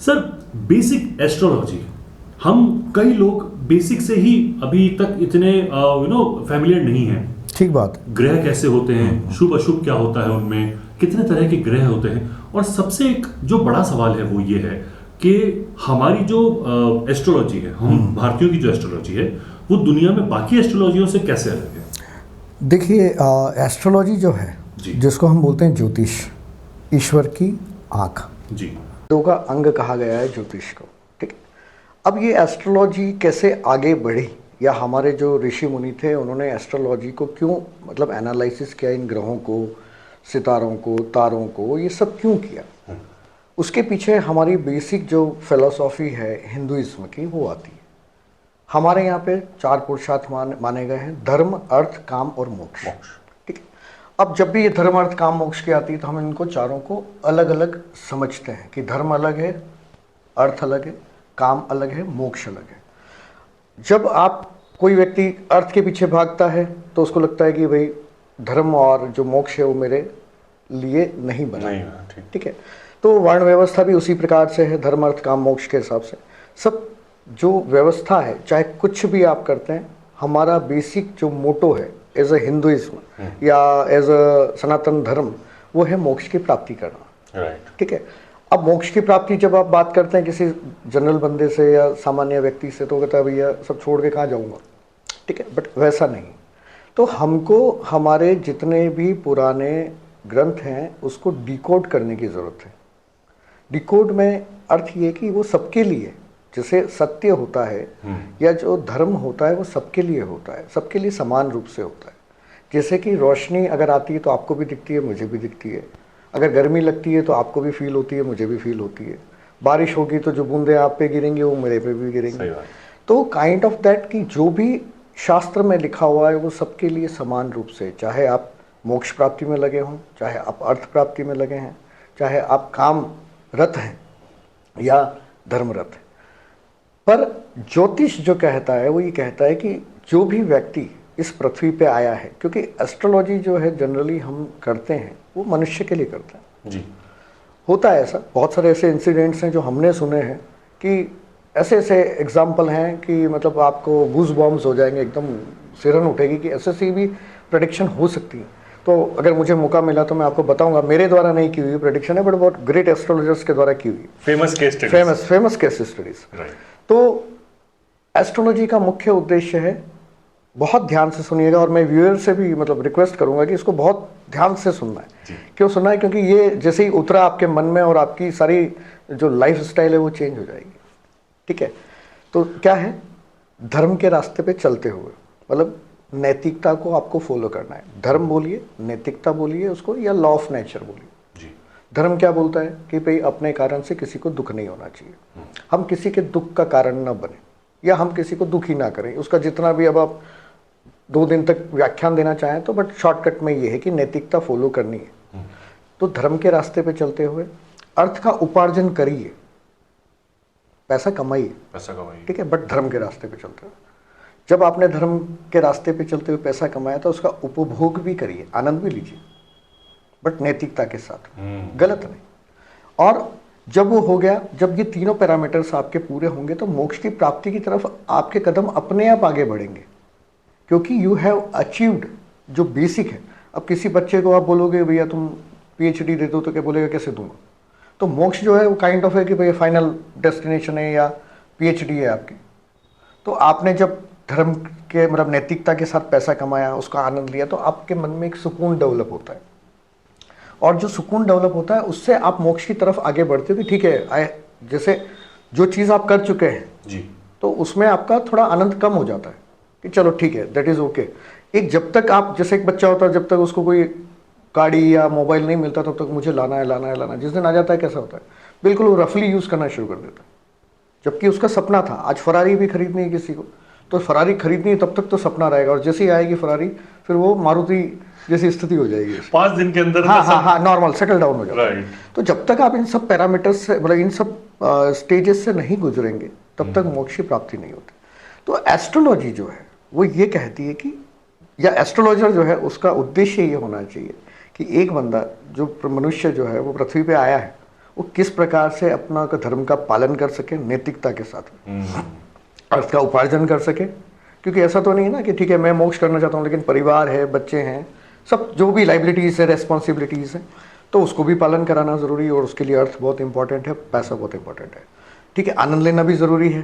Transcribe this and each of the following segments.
Sir, basic astrology, हम कई लोग बेसिक से ही अभी तक इतने फैमिलियर नहीं हैं। ठीक बात। ग्रह कैसे होते हैं, शुभ अशुभ क्या होता है उनमें, कितने तरह के ग्रह होते हैं, और सबसे एक जो बड़ा सवाल है वो ये है कि हमारी जो एस्ट्रोलॉजी है, हम भारतीयों की जो एस्ट्रोलॉजी है, वो दुनिया में बाकी एस्ट्रोलॉजियों से कैसे अलग है? देखिए, एस्ट्रोलॉजी जो है, जिसको हम बोलते हैं ज्योतिष, ईश्वर की आँख जी, दो का अंग कहा गया है ज्योतिष को। ठीक है, अब ये एस्ट्रोलॉजी कैसे आगे बढ़ी, या हमारे जो ऋषि मुनि थे उन्होंने एस्ट्रोलॉजी को क्यों मतलब एनालिसिस किया, इन ग्रहों को, सितारों को, तारों को, ये सब क्यों किया, उसके पीछे हमारी बेसिक जो फिलॉसफी है हिंदुइज्म की वो आती है। हमारे यहाँ पे 4 पुरुषार्थ माने गए हैं: धर्म, अर्थ, काम और मोक्ष। ठीक है, अब जब भी ये धर्म, अर्थ, काम, मोक्ष की आती है तो हम इनको चारों को अलग अलग समझते हैं कि धर्म अलग है, अर्थ अलग है, काम अलग है, मोक्ष अलग है। जब आप कोई व्यक्ति अर्थ के पीछे भागता है तो उसको लगता है कि भाई धर्म और जो मोक्ष है वो मेरे लिए नहीं बना। ठीक है, तो वर्ण व्यवस्था भी उसी प्रकार से है, धर्म, अर्थ, काम, मोक्ष के हिसाब से। सब जो व्यवस्था है, चाहे कुछ भी आप करते हैं, हमारा बेसिक जो मोटो है एज अ हिंदुइज्म या एज अ सनातन धर्म, वो है मोक्ष की प्राप्ति करना। ठीक है, अब मोक्ष की प्राप्ति जब आप बात करते हैं किसी जनरल बंदे से या सामान्य व्यक्ति से, तो कहता है भैया सब छोड़ के कहाँ जाऊँगा। ठीक है, बट वैसा नहीं। तो हमको हमारे जितने भी पुराने ग्रंथ हैं उसको डिकोड करने की ज़रूरत है। डिकोड में अर्थ ये कि वो सबके लिए, जैसे सत्य होता है या जो धर्म होता है वो सबके लिए होता है, सबके लिए समान रूप से होता है। जैसे कि रोशनी अगर आती है तो आपको भी दिखती है, मुझे भी दिखती है। अगर गर्मी लगती है तो आपको भी फील होती है, मुझे भी फील होती है। बारिश होगी तो जो बूंदे आप पे गिरेंगी वो मेरे पे भी गिरेंगी। तो काइंड ऑफ दैट कि जो भी शास्त्र में लिखा हुआ है वो सबके लिए समान रूप से, चाहे आप मोक्ष प्राप्ति में लगे हों, चाहे आप अर्थ प्राप्ति में लगे हैं, चाहे आप काम रत हैं या धर्मरत है। पर ज्योतिष जो कहता है वो ये कहता है कि जो भी व्यक्ति इस पृथ्वी पे आया है, क्योंकि एस्ट्रोलॉजी जो है जनरली हम करते हैं वो मनुष्य के लिए करते हैं जी। होता है ऐसा, बहुत सारे ऐसे इंसिडेंट्स हैं जो हमने सुने हैं कि ऐसे ऐसे एग्जाम्पल हैं कि मतलब आपको गूज बॉम्ब्स हो जाएंगे, एकदम सिरन उठेगी कि ऐसे सी भी प्रेडिक्शन हो सकती है। तो अगर मुझे मौका मिला तो मैं आपको बताऊंगा, मेरे द्वारा नहीं की हुई प्रेडिक्शन है बट बहुत ग्रेट एस्ट्रोलॉजर्स के द्वारा की हुई फेमस केस स्टडीज। तो एस्ट्रोलॉजी का मुख्य उद्देश्य है, बहुत ध्यान से सुनिएगा, और मैं व्यूअर से भी मतलब रिक्वेस्ट करूंगा कि इसको बहुत ध्यान से सुनना है। क्यों सुनना है? क्योंकि ये जैसे ही उतरा आपके मन में और आपकी सारी जो लाइफ स्टाइल है वो चेंज हो जाएगी। ठीक है, तो क्या है, धर्म के रास्ते पे चलते हुए, मतलब नैतिकता को आपको फॉलो करना है। धर्म बोलिए, नैतिकता बोलिए उसको, या लॉ ऑफ नेचर बोलिए जी। धर्म क्या बोलता है कि भाई अपने कारण से किसी को दुख नहीं होना चाहिए, हम किसी के दुख का कारण ना बने, या हम किसी को दुखी ना करें। उसका जितना भी अब आप 2 दिन तक व्याख्यान देना चाहें तो, बट शॉर्टकट में ये है कि नैतिकता फॉलो करनी है। तो धर्म के रास्ते पे चलते हुए अर्थ का उपार्जन करिए, पैसा कमाइए, ठीक है, बट धर्म के रास्ते पे चलते हुए। जब आपने धर्म के रास्ते पे चलते हुए पैसा कमाया तो उसका उपभोग भी करिए, आनंद भी लीजिए, बट नैतिकता के साथ, गलत नहीं। और जब वो हो गया, जब ये तीनों पैरामीटर्स आपके पूरे होंगे तो मोक्ष की प्राप्ति की तरफ आपके कदम अपने आप आगे बढ़ेंगे, क्योंकि यू हैव अचीव्ड जो बेसिक है। अब किसी बच्चे को आप बोलोगे भैया तुम PhD दे दो, तो क्या बोलेगा कैसे दूंगा? तो मोक्ष जो है वो काइंड ऑफ है कि भैया फाइनल डेस्टिनेशन है या PhD है आपकी। तो आपने जब धर्म के मतलब नैतिकता के साथ पैसा कमाया, उसका आनंद लिया, तो आपके मन में एक सुकून डेवलप होता है, और जो सुकून डेवलप होता है उससे आप मोक्ष की तरफ आगे बढ़ते हो कि ठीक है, जैसे जो चीज़ आप कर चुके हैं जी, तो उसमें आपका थोड़ा आनंद कम हो जाता है कि चलो ठीक है, दैट इज़ ओके। एक जब तक आप, जैसे एक बच्चा होता है, जब तक उसको कोई गाड़ी या मोबाइल नहीं मिलता तब तक मुझे लाना है लाना है लाना है। जिस दिन आ जाता है कैसा होता है, बिल्कुल वो रफली यूज़ करना शुरू कर देता है, जबकि उसका सपना था आज फरारी भी खरीदनी है किसी को, तो फरारी खरीदनी है तब तक तो सपना रहेगा, और जैसे ही आएगी फरारी फिर वो मारुति जैसी स्थिति हो जाएगी 5 दिन के अंदर। हाँ, नॉर्मल सेटल डाउन हो जाता है। तो जब तक आप इन सब पैरामीटर्स से, मतलब इन सब स्टेजेस से नहीं गुजरेंगे तब तक मोक्ष की प्राप्ति नहीं होती। तो एस्ट्रोलॉजी जो है वो ये कहती है कि, या एस्ट्रोलॉजर जो है उसका उद्देश्य ये होना चाहिए कि एक बंदा, जो मनुष्य जो है वो पृथ्वी पे आया है, वो किस प्रकार से अपना धर्म का पालन कर सके नैतिकता के साथ, अर्थ का उपार्जन कर सके। क्योंकि ऐसा तो नहीं है ना कि ठीक है मैं मोक्ष करना चाहता हूँ लेकिन परिवार है, बच्चे हैं, सब जो भी लाइबिलिटीज़ है, रेस्पॉन्सिबिलिटीज़ है, तो उसको भी पालन कराना ज़रूरी है। और उसके लिए अर्थ बहुत इंपॉर्टेंट है, पैसा बहुत इंपॉर्टेंट है, ठीक है, आनंद लेना भी ज़रूरी है।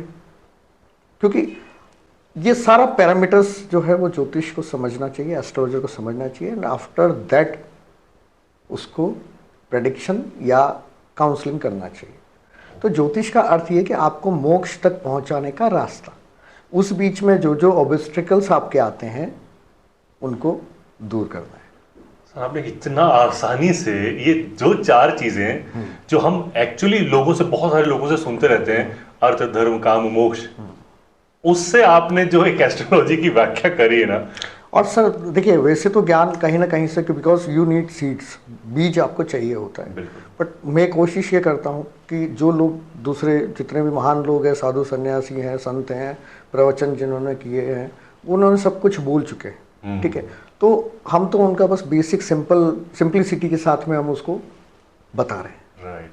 क्योंकि ये सारा पैरामीटर्स जो है वो ज्योतिष को समझना चाहिए, एस्ट्रोलॉजर को समझना चाहिए, एंड आफ्टर दैट उसको प्रेडिक्शन या काउंसलिंग करना चाहिए। तो ज्योतिष का अर्थ ये कि आपको मोक्ष तक पहुंचाने का रास्ता, उस बीच में जो जो ऑब्स्टिकल्स आपके आते हैं उनको दूर करना है। आपने इतना आसानी से ये जो 4 चीजें जो हम एक्चुअली लोगों से, बहुत सारे लोगों से सुनते रहते हैं, अर्थ धर्म काम मोक्ष, उससे आपने जो एक एस्ट्रोलॉजी की व्याख्या करी है ना। और सर देखिए, वैसे तो ज्ञान कहीं ना कहीं से, बिकॉज यू नीड सीड्स, बीज आपको चाहिए होता है, बट मैं कोशिश ये करता हूँ कि जो लोग दूसरे जितने भी महान लोग हैं, साधु सन्यासी हैं, संत हैं, प्रवचन जिन्होंने किए हैं, उन्होंने सब कुछ बोल चुके हैं, ठीक है, तो हम तो उनका बस बेसिक सिंपलिसिटी के साथ में हम उसको बता रहे हैं। राइट।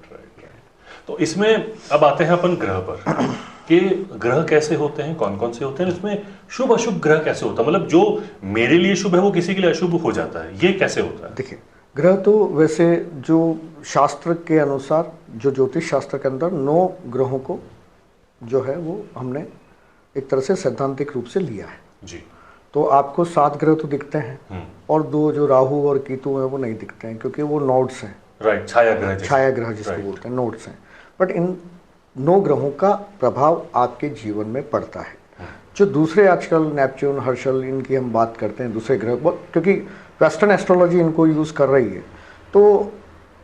तो इसमें अब आते हैं अपन ग्रह पर कि ग्रह कैसे होते हैं, कौन कौन से होते हैं, इसमें शुभ अशुभ ग्रह कैसे होता है, मतलब जो मेरे लिए शुभ है वो किसी के लिए अशुभ हो जाता है, ये कैसे होता है? देखिए, ग्रह तो वैसे जो शास्त्र के अनुसार, जो ज्योतिष शास्त्र के अंदर 9 ग्रहों को जो है वो हमने एक तरह से सैद्धांतिक रूप से लिया है जी। तो आपको 7 ग्रह तो दिखते हैं और 2 जो राहु और केतु हैं वो नहीं दिखते हैं, क्योंकि वो नोड्स हैं। राइट, छाया ग्रह जिसको बोलते हैं, नोड्स हैं। बट इन 9 ग्रहों का प्रभाव आपके जीवन में पड़ता है। जो दूसरे आजकल नेपच्यून, हर्षल, इनकी हम बात करते हैं, दूसरे ग्रह, क्योंकि वेस्टर्न एस्ट्रोलॉजी इनको यूज़ कर रही है, तो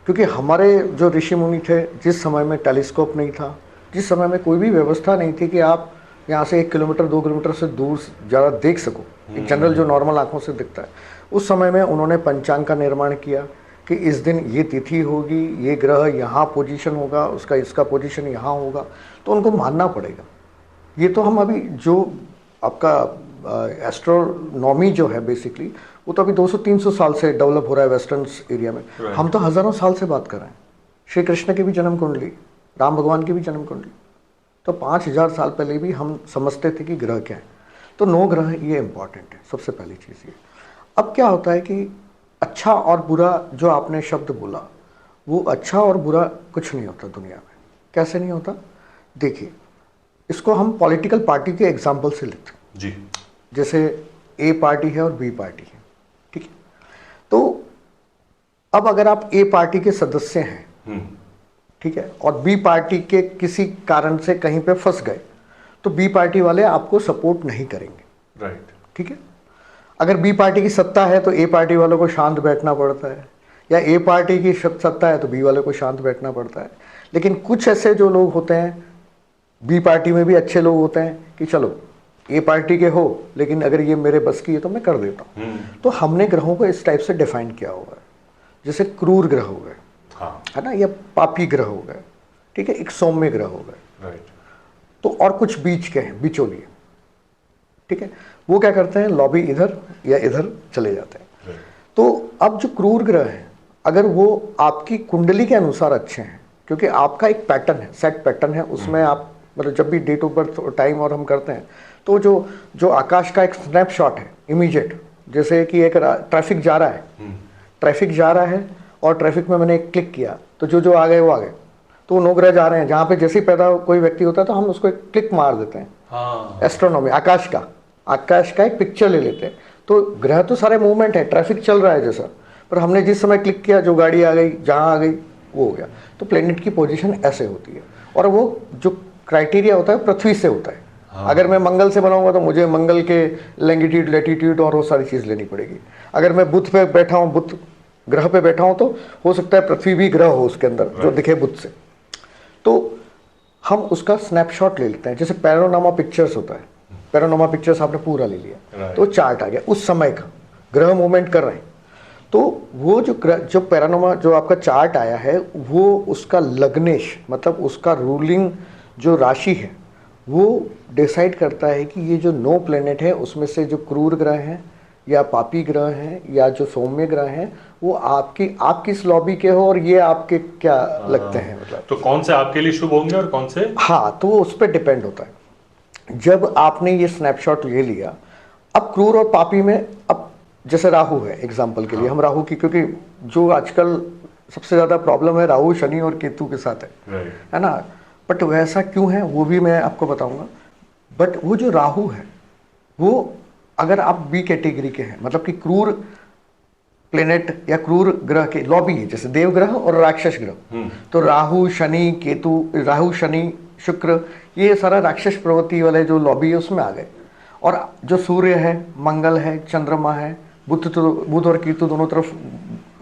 क्योंकि हमारे जो ऋषि मुनि थे, जिस समय में टेलीस्कोप नहीं था, जिस समय में कोई भी व्यवस्था नहीं थी कि आप यहाँ से 1 किलोमीटर 2 किलोमीटर से दूर ज़्यादा देख सको, एक जनरल जो नॉर्मल आंखों से दिखता है, उस समय में उन्होंने पंचांग का निर्माण किया कि इस दिन ये तिथि होगी, ये ग्रह यहाँ पोजीशन होगा, उसका इसका पोजीशन यहाँ होगा, तो उनको मानना पड़ेगा। ये तो हम अभी जो आपका एस्ट्रोनॉमी जो है बेसिकली, वो तो अभी 200-300 साल से डेवलप हो रहा है वेस्टर्न एरिया में। हम तो हज़ारों साल से बात कर रहे हैं। श्री कृष्ण की भी जन्म कुंडली, राम भगवान की भी जन्म कुंडली, तो 5000 साल पहले भी हम समझते थे कि ग्रह क्या है। तो 9 ग्रह ये इम्पॉर्टेंट है, सबसे पहली चीज़ ये। अब क्या होता है कि अच्छा और बुरा जो आपने शब्द बोला, वो अच्छा और बुरा कुछ नहीं होता दुनिया में। कैसे नहीं होता? देखिए, इसको हम पॉलिटिकल पार्टी के एग्जाम्पल से लेते हैं जी। जैसे ए पार्टी है और बी पार्टी है, ठीक है। तो अब अगर आप ए पार्टी के सदस्य हैं, ठीक है, और बी पार्टी के किसी कारण से कहीं पे फंस गए, तो बी पार्टी वाले आपको सपोर्ट नहीं करेंगे। राइट, ठीक है। अगर बी पार्टी की सत्ता है तो ए पार्टी वालों को शांत बैठना पड़ता है, या ए पार्टी की सत्ता है तो बी वाले को शांत बैठना पड़ता है। लेकिन कुछ ऐसे जो लोग होते हैं, बी पार्टी में भी अच्छे लोग होते हैं कि चलो ए पार्टी के हो, लेकिन अगर ये मेरे बस की है तो मैं कर देता हूँ। तो हमने ग्रहों को इस टाइप से डिफाइन किया हुआ है, जैसे क्रूर ग्रह हो गए, हाँ, है ना, या पापी ग्रह हो गए, ठीक है, एक सौम्य ग्रह हो गए। राइट। तो और कुछ बीच के हैं, बिचौलिए, ठीक है, वो क्या करते हैं, लॉबी इधर या इधर चले जाते हैं। तो अब जो क्रूर ग्रह हैं, अगर वो आपकी कुंडली के अनुसार अच्छे हैं, क्योंकि आपका एक पैटर्न है, सेट पैटर्न है, उसमें आप मतलब जब भी डेट ऑफ बर्थ टाइम और हम करते हैं, तो जो आकाश का एक स्नैपशॉट है इमीडिएट, जैसे कि एक ट्रैफिक जा रहा है, ट्रैफिक जा रहा है और ट्रैफिक में मैंने एक क्लिक किया तो जो आ गए वो आ गए। तो वो 9 ग्रह जा रहे हैं, जहाँ पे जैसे ही पैदा कोई व्यक्ति होता है तो हम उसको एक क्लिक मार देते हैं। हाँ। एस्ट्रोनॉमी, आकाश का एक पिक्चर ले लेते हैं। तो ग्रह तो सारे मूवमेंट है, ट्रैफिक चल रहा है जैसा, पर हमने जिस समय क्लिक किया जो गाड़ी आ गई, जहाँ आ गई वो हो गया। तो प्लेनेट की पोजीशन ऐसे होती है, और वो जो क्राइटेरिया होता है पृथ्वी से होता है। हाँ। अगर मैं मंगल से बनाऊंगा तो मुझे मंगल के लैंगिट्यूड, लैटिट्यूड और वो सारी चीज़ लेनी पड़ेगी। अगर मैं बुध पे बैठा हूँ, बुध ग्रह पे बैठा हूँ, तो हो सकता है पृथ्वी भी ग्रह हो उसके अंदर जो दिखे बुध से। तो हम उसका स्नैपशॉट ले लेते हैं, जैसे पैनोरामा पिक्चर्स होता है, पैनोरामा पिक्चर्स आपने पूरा ले लिया, तो चार्ट आ गया उस समय का, ग्रह मूवमेंट कर रहे हैं। तो वो जो पैनोरामा जो आपका चार्ट आया है, वो उसका लग्नेश, मतलब उसका रूलिंग जो राशि है, वो डिसाइड करता है कि ये जो 9 प्लेनेट है उसमें से जो क्रूर ग्रह हैं या पापी ग्रह हैं या जो सौम्य ग्रह हैं, वो आप किस लॉबी के हो और ये आपके क्या लगते हैं, मतलब तो कौन से आपके लिए शुभ होंगे और कौन से? हाँ, तो वो उस पर डिपेंड होता है। जब आपने ये स्नैपशॉट ले लिया, अब क्रूर और पापी में, अब जैसे राहु है एग्जाम्पल के लिए, हम राहु की, क्योंकि जो आजकल सबसे ज़्यादा प्रॉब्लम है राहु शनि और केतु के साथ है ना। बट वैसा क्यों है वो भी मैं आपको बताऊंगा। बट वो जो राहु है वो अगर आप बी कैटेगरी के हैं, मतलब कि क्रूर प्लेनेट या क्रूर ग्रह के लॉबी है, जैसे देव ग्रह और राक्षस ग्रह, तो राहु शनि केतु, राहु शनि शुक्र, ये सारा राक्षस प्रवृत्ति वाले जो लॉबी है उसमें आ गए। और जो सूर्य है, मंगल है, चंद्रमा है, बुध और केतु दोनों तरफ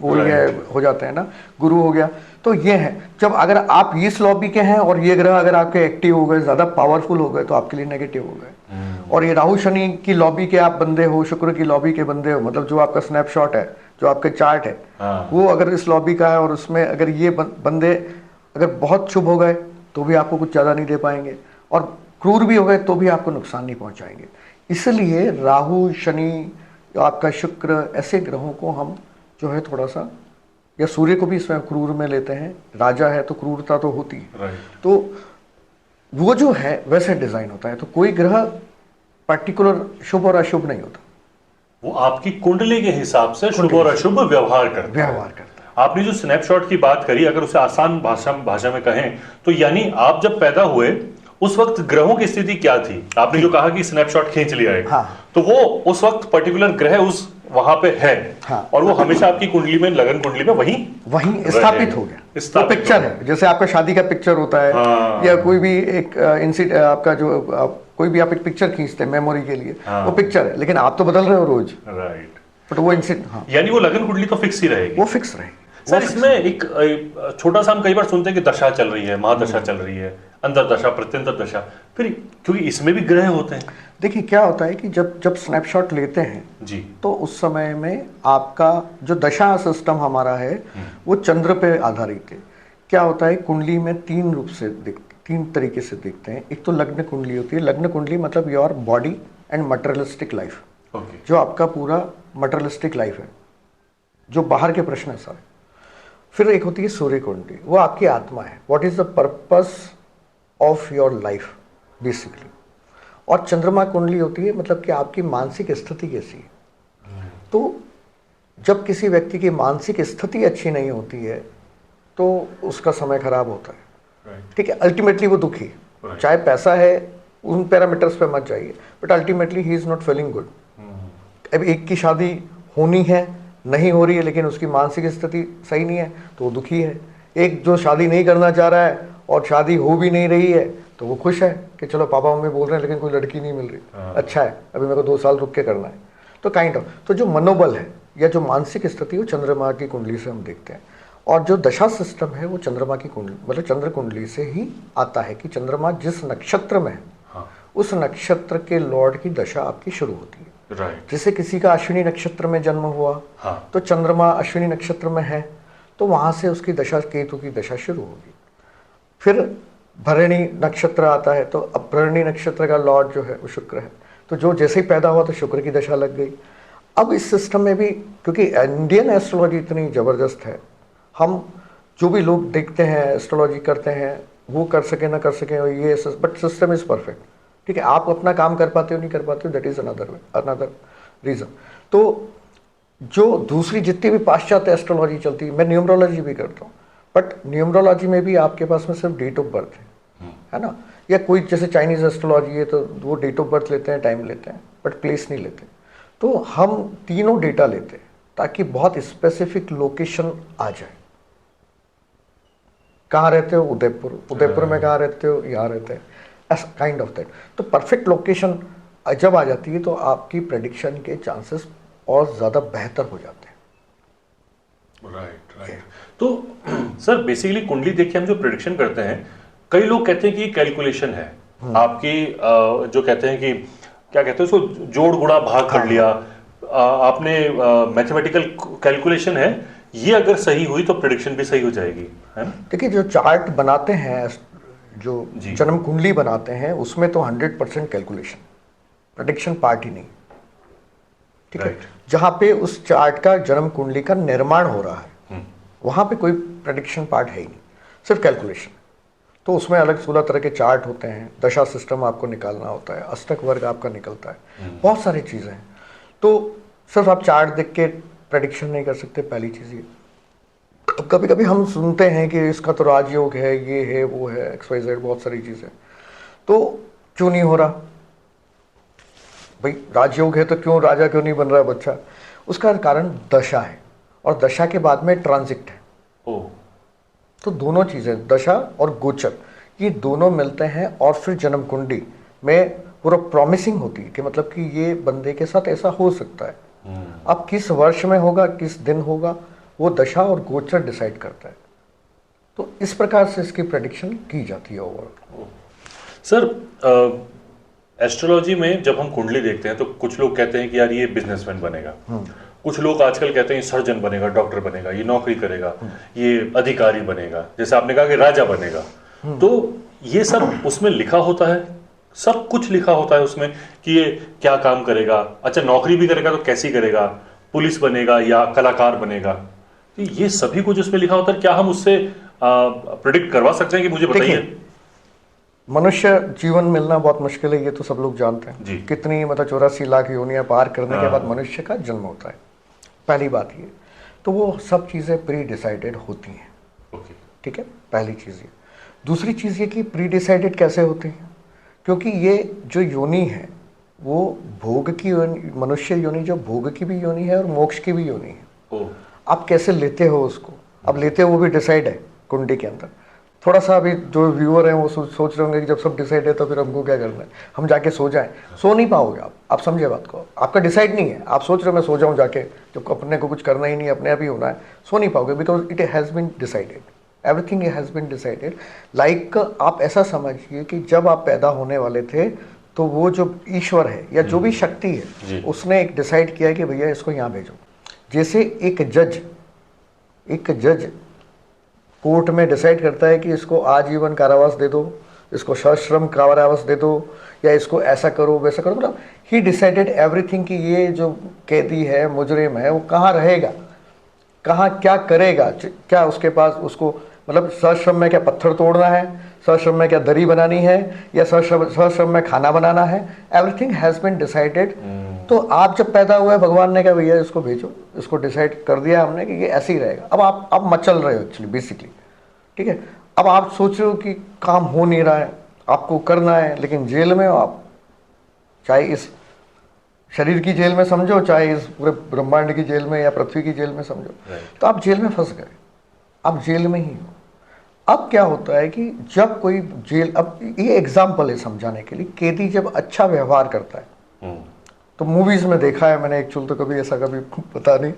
वो ये हो जाते हैं ना, गुरु हो गया। तो ये है, जब अगर आप इस लॉबी के हैं और ये ग्रह अगर आपके एक्टिव हो गए, ज़्यादा पावरफुल हो गए, तो आपके लिए नेगेटिव हो गए। और ये राहु शनि की लॉबी के आप बंदे हो, शुक्र की लॉबी के बंदे हो, मतलब जो आपका स्नैपशॉट है, जो आपके चार्ट है, वो अगर इस लॉबी का है और उसमें अगर ये बंदे अगर बहुत शुभ हो गए तो भी आपको कुछ ज़्यादा नहीं दे पाएंगे, और क्रूर भी हो गए तो भी आपको नुकसान नहीं पहुंचाएंगे। इसलिए राहु शनि, आपका शुक्र, ऐसे ग्रहों को हम जो है थोड़ा सा, या सूर्य को भी इसमें क्रूर में लेते हैं, राजा है तो क्रूरता तो होती है। तो वो जो है वैसे डिजाइन होता है। तो कोई ग्रह पर्टिकुलर शुभ और अशुभ नहीं होता, वो आपकी कुंडली के हिसाब से शुभ और अशुभ व्यवहार करता है। आपने जो स्नैपशॉट की बात करी, अगर उसे आसान भाषा में कहें तो यानी आप जब पैदा हुए उस वक्त ग्रहों की स्थिति क्या थी? आपने जो कहा कि स्नैपशॉट खींच लिया है, तो वो उस वक्त पर्टिकुलर ग्रह उस वहां पे है, और वो हमेशा आपकी कुंडली में, लगन कुंडली में वहीं स्थापित हो गया। वो पिक्चर है, जैसे आपका शादी का पिक्चर होता है, या कोई भी एक इंसिडेंट, आपका जो कोई भी आप एक पिक्चर खींचते हैं मेमोरी के लिए, वो पिक्चर है, लेकिन आप तो बदल रहे हो रोज, राइट। बट वो इंसिडेंट, यानी वो लगन कुंडली तो फिक्स ही रहेगी, वो फिक्स रहेगी। सर इसमें एक छोटा सा, हम कई बार सुनते हैं कि दशा चल रही है, महादशा चल रही है, अंतर दशा, प्रत्यंतर दशा, फिर क्योंकि इसमें भी ग्रह होते हैं। देखिए क्या होता है कि जब स्नैपशॉट लेते हैं जी, तो उस समय में आपका जो दशा सिस्टम हमारा है वो चंद्र पे आधारित है। क्या होता है, कुंडली में तीन तरीके से देखते हैं। एक तो लग्न कुंडली होती है। लग्न कुंडली मतलब your body and materialistic life, जो आपका पूरा मटेरियलिस्टिक लाइफ है, जो बाहर के प्रश्न है सारे। फिर एक होती है सूर्य कुंडली, वो आपकी आत्मा है, what is the purpose of your life basically. और चंद्रमा कुंडली होती है, मतलब कि आपकी मानसिक स्थिति कैसी है। तो जब किसी व्यक्ति की मानसिक स्थिति अच्छी नहीं होती है तो उसका समय खराब होता है, ठीक है। अल्टीमेटली वो दुखी, चाहे पैसा है, उन पैरामीटर्स पे मत जाइए, but ultimately he is not feeling good. अब एक की शादी होनी है, नहीं हो रही है, लेकिन उसकी मानसिक स्थिति सही नहीं है तो वो दुखी है। एक जो शादी नहीं करना चाह रहा है और शादी हो भी नहीं रही है तो वो खुश है कि चलो पापा मम्मी बोल रहे हैं लेकिन कोई लड़की नहीं मिल रही, अच्छा है, अभी मेरे को 2 साल रुक के करना है। तो काइंड ऑफ, तो जो मनोबल है या जो मानसिक स्थिति, वो चंद्रमा की कुंडली से हम देखते हैं। और जो दशा सिस्टम है वो चंद्रमा की कुंडली, मतलब चंद्र कुंडली से ही आता है कि चंद्रमा जिस नक्षत्र में है उस नक्षत्र के लॉर्ड की दशा आपकी शुरू होती है। जैसे किसी का अश्विनी नक्षत्र में जन्म हुआ, तो चंद्रमा अश्विनी नक्षत्र में है, तो वहां से उसकी दशा, केतु की दशा शुरू होगी। फिर भरणी नक्षत्र आता है, तो अब भरणी नक्षत्र का लॉर्ड जो है वो शुक्र है, तो जो जैसे ही पैदा हुआ तो शुक्र की दशा लग गई। अब इस सिस्टम में भी, क्योंकि इंडियन एस्ट्रोलॉजी इतनी जबरदस्त है, हम जो भी लोग देखते हैं एस्ट्रोलॉजी करते हैं, वो कर सके ना कर सके ये, बट सिस्टम इज परफेक्ट, ठीक है। आप अपना काम कर पाते हो नहीं कर पाते हो, दैट इज अनदर रीजन। तो जो दूसरी जितनी भी पाश्चात्य एस्ट्रोलॉजी चलती है, मैं न्यूमरोलॉजी भी करता हूँ, बट न्यूमरोलॉजी में भी आपके पास में सिर्फ डेट ऑफ बर्थ है ना, या कोई जैसे चाइनीज एस्ट्रोलॉजी है तो वो डेट ऑफ बर्थ लेते हैं, टाइम लेते हैं, बट प्लेस नहीं लेते। तो हम तीनों डेटा लेते हैं ताकि बहुत स्पेसिफिक लोकेशन आ जाए। कहाँ रहते हो? उदयपुर में कहाँ रहते हो? यहाँ रहते हैं, ऐसा काइंड ऑफ दैट। तो परफेक्ट लोकेशन जब आ जाती है तो आपकी प्रेडिक्शन के चांसेस और ज़्यादा बेहतर हो जाते हैं। राइट। तो सर बेसिकली कुंडली देख के हम जो प्रेडिक्शन करते हैं, कई लोग कहते हैं कि कैलकुलेशन है आपकी, जो कहते हैं कि क्या कहते हैं उसको, जोड़ गुणा भाग कर लिया आपने, मैथमेटिकल कैलकुलेशन है, ये अगर सही हुई तो प्रेडिक्शन भी सही हो जाएगी, है ना? देखिए जो चार्ट बनाते हैं, जो जन्म कुंडली बनाते हैं, उसमें तो 100% कैलकुलेशन, प्रेडिक्शन पार्ट ही नहीं। ठीक है, Right. जहां पे उस चार्ट का जन्म कुंडली का निर्माण हो रहा है, वहां पे कोई प्रेडिक्शन पार्ट है ही नहीं, सिर्फ कैलकुलेशन। तो उसमें अलग 16 तरह के चार्ट होते हैं, दशा सिस्टम आपको निकालना होता है, अष्टक वर्ग आपका निकलता है, बहुत सारी चीज़ें हैं। तो सिर्फ आप चार्ट देख के प्रेडिक्शन नहीं कर सकते, पहली चीज़ ये। अब कभी कभी हम सुनते हैं कि इसका तो राजयोग है, ये है, वो है, XYZ, बहुत सारी चीज़ें, तो क्यों नहीं हो रहा भाई? राजयोग है तो क्यों राजा क्यों नहीं बन रहा है बच्चा? उसका कारण दशा है, और दशा के बाद में ट्रांजिट है। ओह, तो दोनों चीज़ें, दशा और गोचर, ये दोनों मिलते हैं, और फिर जन्म कुंडली में पूरा प्रॉमिसिंग होती है कि मतलब कि ये बंदे के साथ ऐसा हो सकता है। अब किस वर्ष में होगा, किस दिन होगा, वो दशा और गोचर डिसाइड करता है। तो इस प्रकार से इसकी प्रेडिक्शन की जाती है ओवरऑल। सर एस्ट्रोलॉजी में जब हम कुंडली देखते हैं तो कुछ लोग कहते हैं कि यार ये बिजनेसमैन बनेगा, कुछ लोग आजकल कहते हैं ये सर्जन बनेगा, डॉक्टर बनेगा, ये नौकरी करेगा, ये अधिकारी बनेगा, जैसे आपने कहा कि राजा बनेगा। तो ये सब उसमें लिखा होता है, सब कुछ लिखा होता है उसमें कि ये क्या काम करेगा। अच्छा, नौकरी भी करेगा तो कैसी करेगा, पुलिस बनेगा या कलाकार बनेगा, तो ये सभी कुछ उसमें लिखा होता है। क्या हम उससे प्रिडिक्ट करवा सकते हैं कि मुझे बताइए? मनुष्य जीवन मिलना बहुत मुश्किल है, ये तो सब लोग जानते हैं जी। कितनी मतलब 84 लाख योनियां पार करने के बाद मनुष्य का जन्म होता है, पहली बात ये। तो वो सब चीज़ें प्री डिसाइडेड होती हैं, ओके, ठीक है, पहली चीज़ ये। दूसरी चीज़ ये कि प्री डिसाइडेड कैसे होती हैं, क्योंकि ये जो योनि है वो भोग की योनि, मनुष्य योनि जो भोग की भी योनि है और मोक्ष की भी योनि है। ओह, आप कैसे लेते हो उसको, अब लेते हो वो भी डिसाइड है कुंडली के अंदर। थोड़ा सा अभी जो व्यूअर हैं वो सोच रहे होंगे कि जब सब डिसाइड है तो फिर हमको क्या करना है, हम जाके सो जाएं। सो नहीं पाओगे आप समझे बात को, आपका डिसाइड नहीं है। आप सोच रहे हो मैं सो जाऊं जाके, जब अपने को कुछ करना ही नहीं, अपने आप ही होना है, सो नहीं पाओगे, because it has been decided, everything has been decided. Like आप ऐसा समझिए कि जब आप पैदा होने वाले थे तो वो जो ईश्वर है या जो भी शक्ति है उसने एक डिसाइड किया कि भैया इसको यहाँ भेजो। जैसे एक जज कोर्ट में डिसाइड करता है कि इसको आजीवन कारावास दे दो, इसको सश्रम कारावास दे दो, या इसको ऐसा करो वैसा करो, मतलब ही डिसाइडेड एवरीथिंग कि ये जो कैदी है, मुजरिम है, वो कहाँ रहेगा, कहाँ क्या करेगा, क्या उसके पास उसको मतलब सश्रम में क्या पत्थर तोड़ना है, सश्रम में क्या दरी बनानी है, या सश्रम में खाना बनाना है, एवरीथिंग हैज़ बीन डिसाइडेड। तो आप जब पैदा हुए भगवान ने कहा भैया इसको भेजो, इसको डिसाइड कर दिया हमने कि ये ऐसे ही रहेगा। अब आप मचल रहे हो एक्चुअली बेसिकली, ठीक है। अब आप सोच रहे हो कि काम हो नहीं रहा है, आपको करना है, लेकिन जेल में हो आप, चाहे इस शरीर की जेल में समझो, चाहे इस पूरे ब्रह्मांड की जेल में या पृथ्वी की जेल में समझो, तो आप जेल में फंस गए, आप जेल में ही हो। अब क्या होता है कि जब कोई जेल, अब ये एग्जाम्पल है समझाने के लिए, कैदी जब अच्छा व्यवहार करता है, तो मूवीज में देखा है मैंने, एक्चुअल तो कभी ऐसा कभी पता नहीं,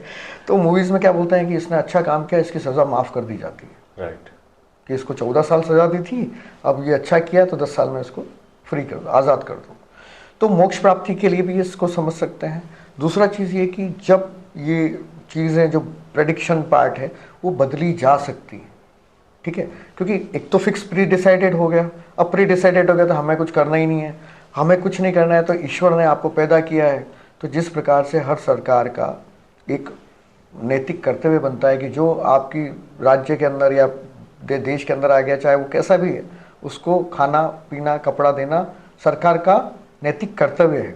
तो मूवीज में क्या बोलते हैं कि इसने अच्छा काम किया, इसकी सजा माफ कर दी जाती है। राइट, कि इसको 14 साल सजा दी थी, अब ये अच्छा किया तो 10 साल में इसको फ्री कर दो, आज़ाद कर दो। तो मोक्ष प्राप्ति के लिए भी इसको समझ सकते हैं। दूसरा चीज़ ये कि जब ये चीज़ें जो प्रेडिक्शन पार्ट है वो बदली जा सकती है, ठीक है, क्योंकि एक तो फिक्स प्री डिसाइडेड हो गया, अब प्री डिसाइडेड हो गया तो हमें कुछ करना ही नहीं है, हमें कुछ नहीं करना है, तो ईश्वर ने आपको पैदा किया है। तो जिस प्रकार से हर सरकार का एक नैतिक कर्तव्य बनता है कि जो आपकी राज्य के अंदर या देश के अंदर आ गया, चाहे वो कैसा भी है, उसको खाना पीना कपड़ा देना सरकार का नैतिक कर्तव्य है,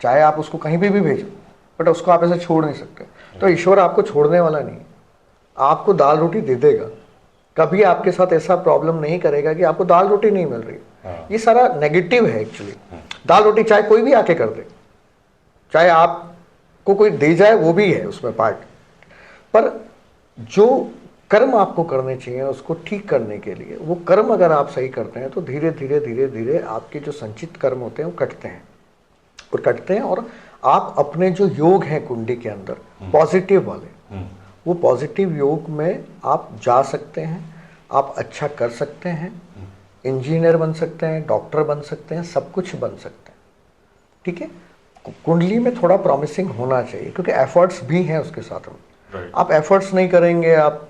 चाहे आप उसको कहीं भी भेजो, बट उसको आप ऐसे छोड़ नहीं सकते। तो ईश्वर आपको छोड़ने वाला नहीं है, आपको दाल रोटी दे देगा, कभी आपके साथ ऐसा प्रॉब्लम नहीं करेगा कि आपको दाल रोटी नहीं मिल रही। ये सारा नेगेटिव है एक्चुअली। दाल रोटी चाहे कोई भी आके कर दे, चाहे आपको कोई दे जाए, वो भी है उसमें पार्ट, पर जो कर्म आपको करने चाहिए उसको ठीक करने के लिए, वो कर्म अगर आप सही करते हैं तो धीरे धीरे धीरे धीरे आपके जो संचित कर्म होते हैं वो कटते हैं और आप अपने जो योग हैं कुंडली के अंदर पॉजिटिव वाले, वो पॉजिटिव योग में आप जा सकते हैं, आप अच्छा कर सकते हैं, इंजीनियर बन सकते हैं, डॉक्टर बन सकते हैं, सब कुछ बन सकते हैं, ठीक है। कुंडली में थोड़ा प्रॉमिसिंग होना चाहिए, क्योंकि एफर्ट्स भी हैं उसके साथ में। आप एफर्ट्स नहीं करेंगे, आप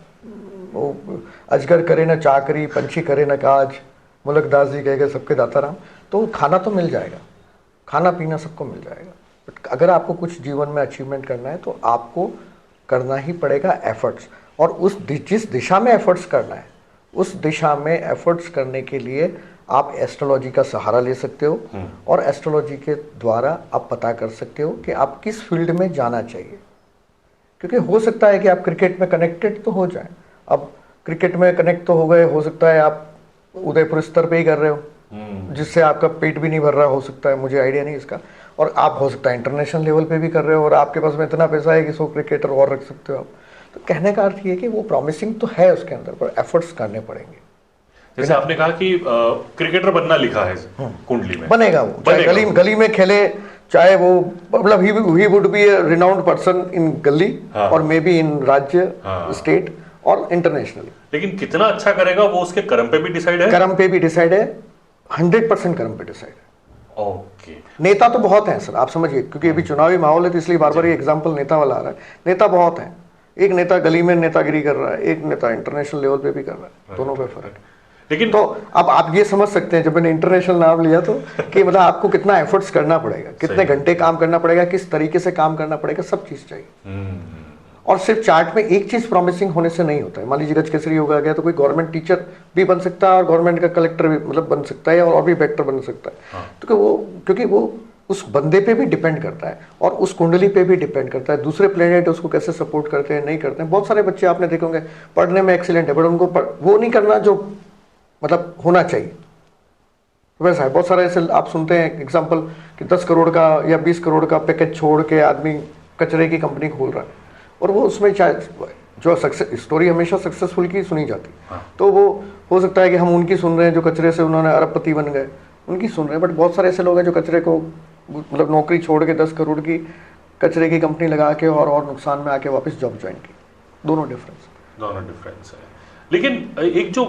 अजगर करे ना चाकरी, पंछी करे ना काज, मुलकदास जी कहेगा सबके दाता राम, तो खाना तो मिल जाएगा, खाना पीना सबको मिल जाएगा, बट अगर आपको कुछ जीवन में अचीवमेंट करना है तो आपको करना ही पड़ेगा एफर्ट्स, और उस जिस दिशा में एफर्ट्स करना है उस दिशा में एफर्ट्स करने के लिए आप एस्ट्रोलॉजी का सहारा ले सकते हो, और एस्ट्रोलॉजी के द्वारा आप पता कर सकते हो कि आप किस फील्ड में जाना चाहिए। क्योंकि हो सकता है कि आप क्रिकेट में कनेक्टेड तो हो जाए, अब क्रिकेट में कनेक्ट तो हो गए, हो सकता है आप उदयपुर स्तर पे ही कर रहे हो जिससे आपका पेट भी नहीं भर रहा, हो सकता है, मुझे आइडिया नहीं इसका, और आप हो सकता है इंटरनेशनल लेवल पे भी कर रहे हो और आपके पास में इतना पैसा है कि 100 क्रिकेटर और रख सकते हो आप। तो कहने का अर्थ ये है कि वो प्रॉमिसिंग तो है उसके अंदर, पर एफर्ट्स करने पड़ेंगे। जैसे आपने कहा कि क्रिकेटर बनना लिखा है कुंडली में, बनेगा वो, चाहे गली में खेले, चाहे वो मतलब he would be A renowned person in गली और मे बी इन राज्य, स्टेट और इंटरनेशनली। लेकिन कितना अच्छा करेगा वो उसके कर्म पे भी डिसाइड है। कर्म पे भी डिसाइड है, 100% कर्म पे डिसाइड है। ओके। नेता तो बहुत हैं सर, आप समझिए, क्योंकि अभी चुनावी माहौल है तो इसलिए बार बार ये एग्जाम्पल नेता वाला आ रहा है। नेता बहुत हैं, एक नेता गली में नेतागिरी कर रहा है, एक नेता इंटरनेशनल लेवल पे भी कर रहा है, दोनों पे फर्क है। लेकिन तो अब आप ये समझ सकते हैं जब मैंने इंटरनेशनल नाम लिया तो कि मतलब आपको कितना एफर्ट्स करना पड़ेगा, कितने घंटे काम करना पड़ेगा, किस तरीके से काम करना पड़ेगा, सब चीज चाहिए। और सिर्फ चार्ट में एक चीज प्रॉमिसिंग होने से नहीं होता है। मान लीजिए गज केसरी होगा गया तो कोई गवर्नमेंट टीचर भी बन सकता है और गवर्नमेंट का कलेक्टर भी मतलब बन सकता है और भी बेटर बन सकता है। तो क्योंकि वो उस बंदे पे भी डिपेंड करता है और उस कुंडली पे भी डिपेंड करता है, दूसरे प्लेनेट उसको कैसे सपोर्ट करते हैं नहीं करते हैं। बहुत सारे बच्चे आपने देखे होंगे पढ़ने में एक्सीलेंट है बट उनको वो नहीं करना जो मतलब होना चाहिए, वैसा है। बहुत सारे ऐसे आप सुनते हैं एग्जाम्पल कि 10 करोड़ का या 20 करोड़ का पैकेज छोड़ के आदमी कचरे की कंपनी खोल रहा है और वो उसमें चाहे जो सक्सेस स्टोरी हमेशा सक्सेसफुल की सुनी जाती है। तो वो हो सकता है कि हम उनकी सुन रहे हैं जो कचरे से उन्होंने अरबपति बन गए, उनकी सुन रहे हैं, बट बहुत सारे ऐसे लोग हैं जो कचरे को मतलब नौकरी छोड़ के 10 करोड़ की कचरे की कंपनी लगा के और नुकसान में आके वापस जॉब ज्वाइन की। दोनों डिफरेंस है। लेकिन एक जो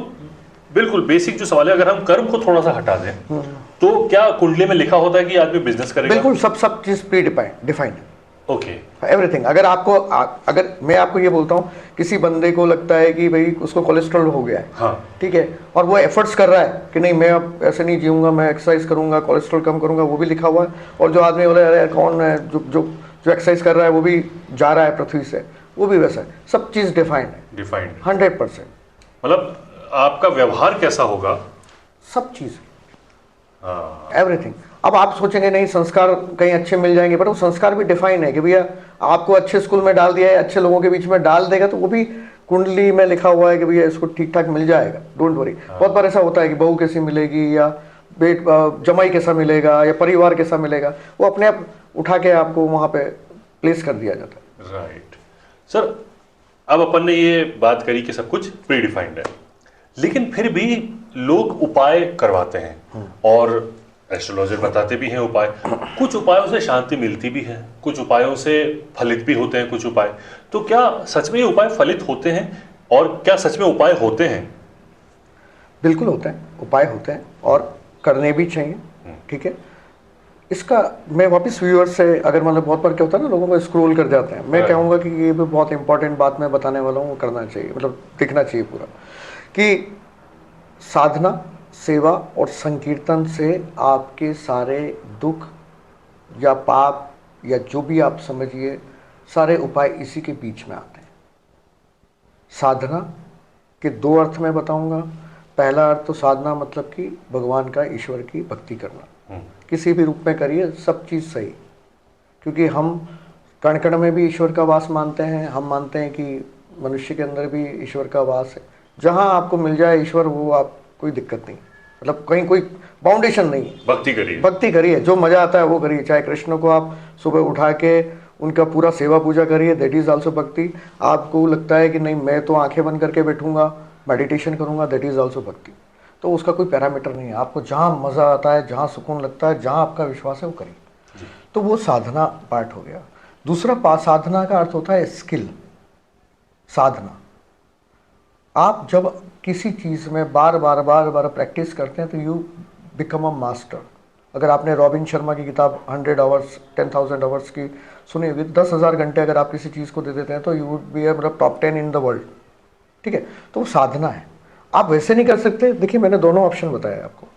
बिल्कुल बेसिक जो सवाल है, अगर हम कर्म को थोड़ा सा हटा दें तो क्या कुंडली में लिखा होता है कि आदमी बिजनेस करेगा? बिल्कुल, सब चीज प्री डिफाइंड है। Okay, everything. अगर मैं आपको ये बोलता हूँ किसी बंदे को लगता है कि भाई उसको कोलेस्ट्रॉल हो गया है, ठीक है, और वो एफर्ट्स कर रहा है कि नहीं मैं अब ऐसे नहीं जीऊंगा, मैं एक्सरसाइज करूंगा, कोलेस्ट्रॉल कम करूंगा, वो भी लिखा हुआ है। और जो आदमी बोले अरे कौन है जो एक्सरसाइज कर रहा है वो भी जा रहा है पृथ्वी से, वो भी वैसा है। सब चीज डिफाइंड है 100%। मतलब आपका व्यवहार कैसा होगा, सब चीज, एवरीथिंग। अब आप सोचेंगे नहीं संस्कार कहीं अच्छे मिल जाएंगे, पर वो संस्कार भी डिफाइन है कि भैया आपको अच्छे स्कूल में डाल दिया है, अच्छे लोगों के बीच में डाल देगा तो वो भी कुंडली में लिखा हुआ है कि भैया इसको ठीक ठाक मिल जाएगा, डोंट वरी। बहुत बार ऐसा होता है कि बहू कैसी मिलेगी या जमाई कैसा मिलेगा या परिवार कैसा मिलेगा, वो अपने आप उठा के आपको वहां पे प्लेस कर दिया जाता है। राइट सर, अब अपन ने ये बात करी कि सब कुछ प्री डिफाइंड है, लेकिन फिर भी लोग उपाय करवाते हैं और एस्ट्रोलॉजर बताते भी हैं उपाय। कुछ उपायों से शांति मिलती भी है, कुछ उपायों से फलित भी होते हैं कुछ उपाय। तो क्या सच में ये उपाय फलित होते हैं और क्या सच में उपाय होते हैं? बिल्कुल होते हैं, उपाय होते हैं और करने भी चाहिए, ठीक है। इसका मैं वापस व्यूअर से अगर मतलब बहुत बार क्या होता है ना, लोगों को स्क्रॉल कर जाते हैं, मैं कहूँगा कि ये भी बहुत इंपॉर्टेंट बात मैं बताने वाला हूँ, वो करना चाहिए, मतलब दिखना चाहिए पूरा, कि साधना, सेवा और संकीर्तन से आपके सारे दुख या पाप या जो भी आप समझिए सारे उपाय इसी के बीच में आते हैं। साधना के 2 अर्थ में बताऊंगा। पहला अर्थ तो साधना मतलब कि भगवान का, ईश्वर की भक्ति करना, किसी भी रूप में करिए, सब चीज़ सही, क्योंकि हम कण कण में भी ईश्वर का वास मानते हैं। हम मानते हैं कि मनुष्य के अंदर भी ईश्वर का वास है। जहाँ आपको मिल जाए ईश्वर, वो आप कोई दिक्कत नहीं, मतलब कहीं कोई बाउंडेशन नहीं है। भक्ति करिए, जो मजा आता है वो करिए। चाहे कृष्ण को आप सुबह उठा के उनका पूरा सेवा पूजा करिए, दैट इज आल्सो भक्ति। आपको लगता है कि नहीं मैं तो आंखें बंद करके बैठूंगा, मेडिटेशन करूंगा, दैट इज आल्सो भक्ति। तो उसका कोई पैरामीटर नहीं है। आपको जहाँ मजा आता है, जहाँ सुकून लगता है, जहाँ आपका विश्वास है वो करिए। तो वो साधना पार्ट हो गया। दूसरा साधना का अर्थ होता है स्किल। साधना, आप जब किसी चीज़ में बार बार प्रैक्टिस करते हैं तो यू बिकम अ मास्टर। अगर आपने रॉबिन शर्मा की किताब 100 आवर्स 10,000 आवर्स की सुनी होगी, 10,000 घंटे अगर आप किसी चीज़ को दे देते हैं तो यू वुड बी मतलब टॉप 10 इन द वर्ल्ड, ठीक है। तो वो साधना है। आप वैसे नहीं कर सकते। देखिए मैंने दोनों ऑप्शन बताया आपको,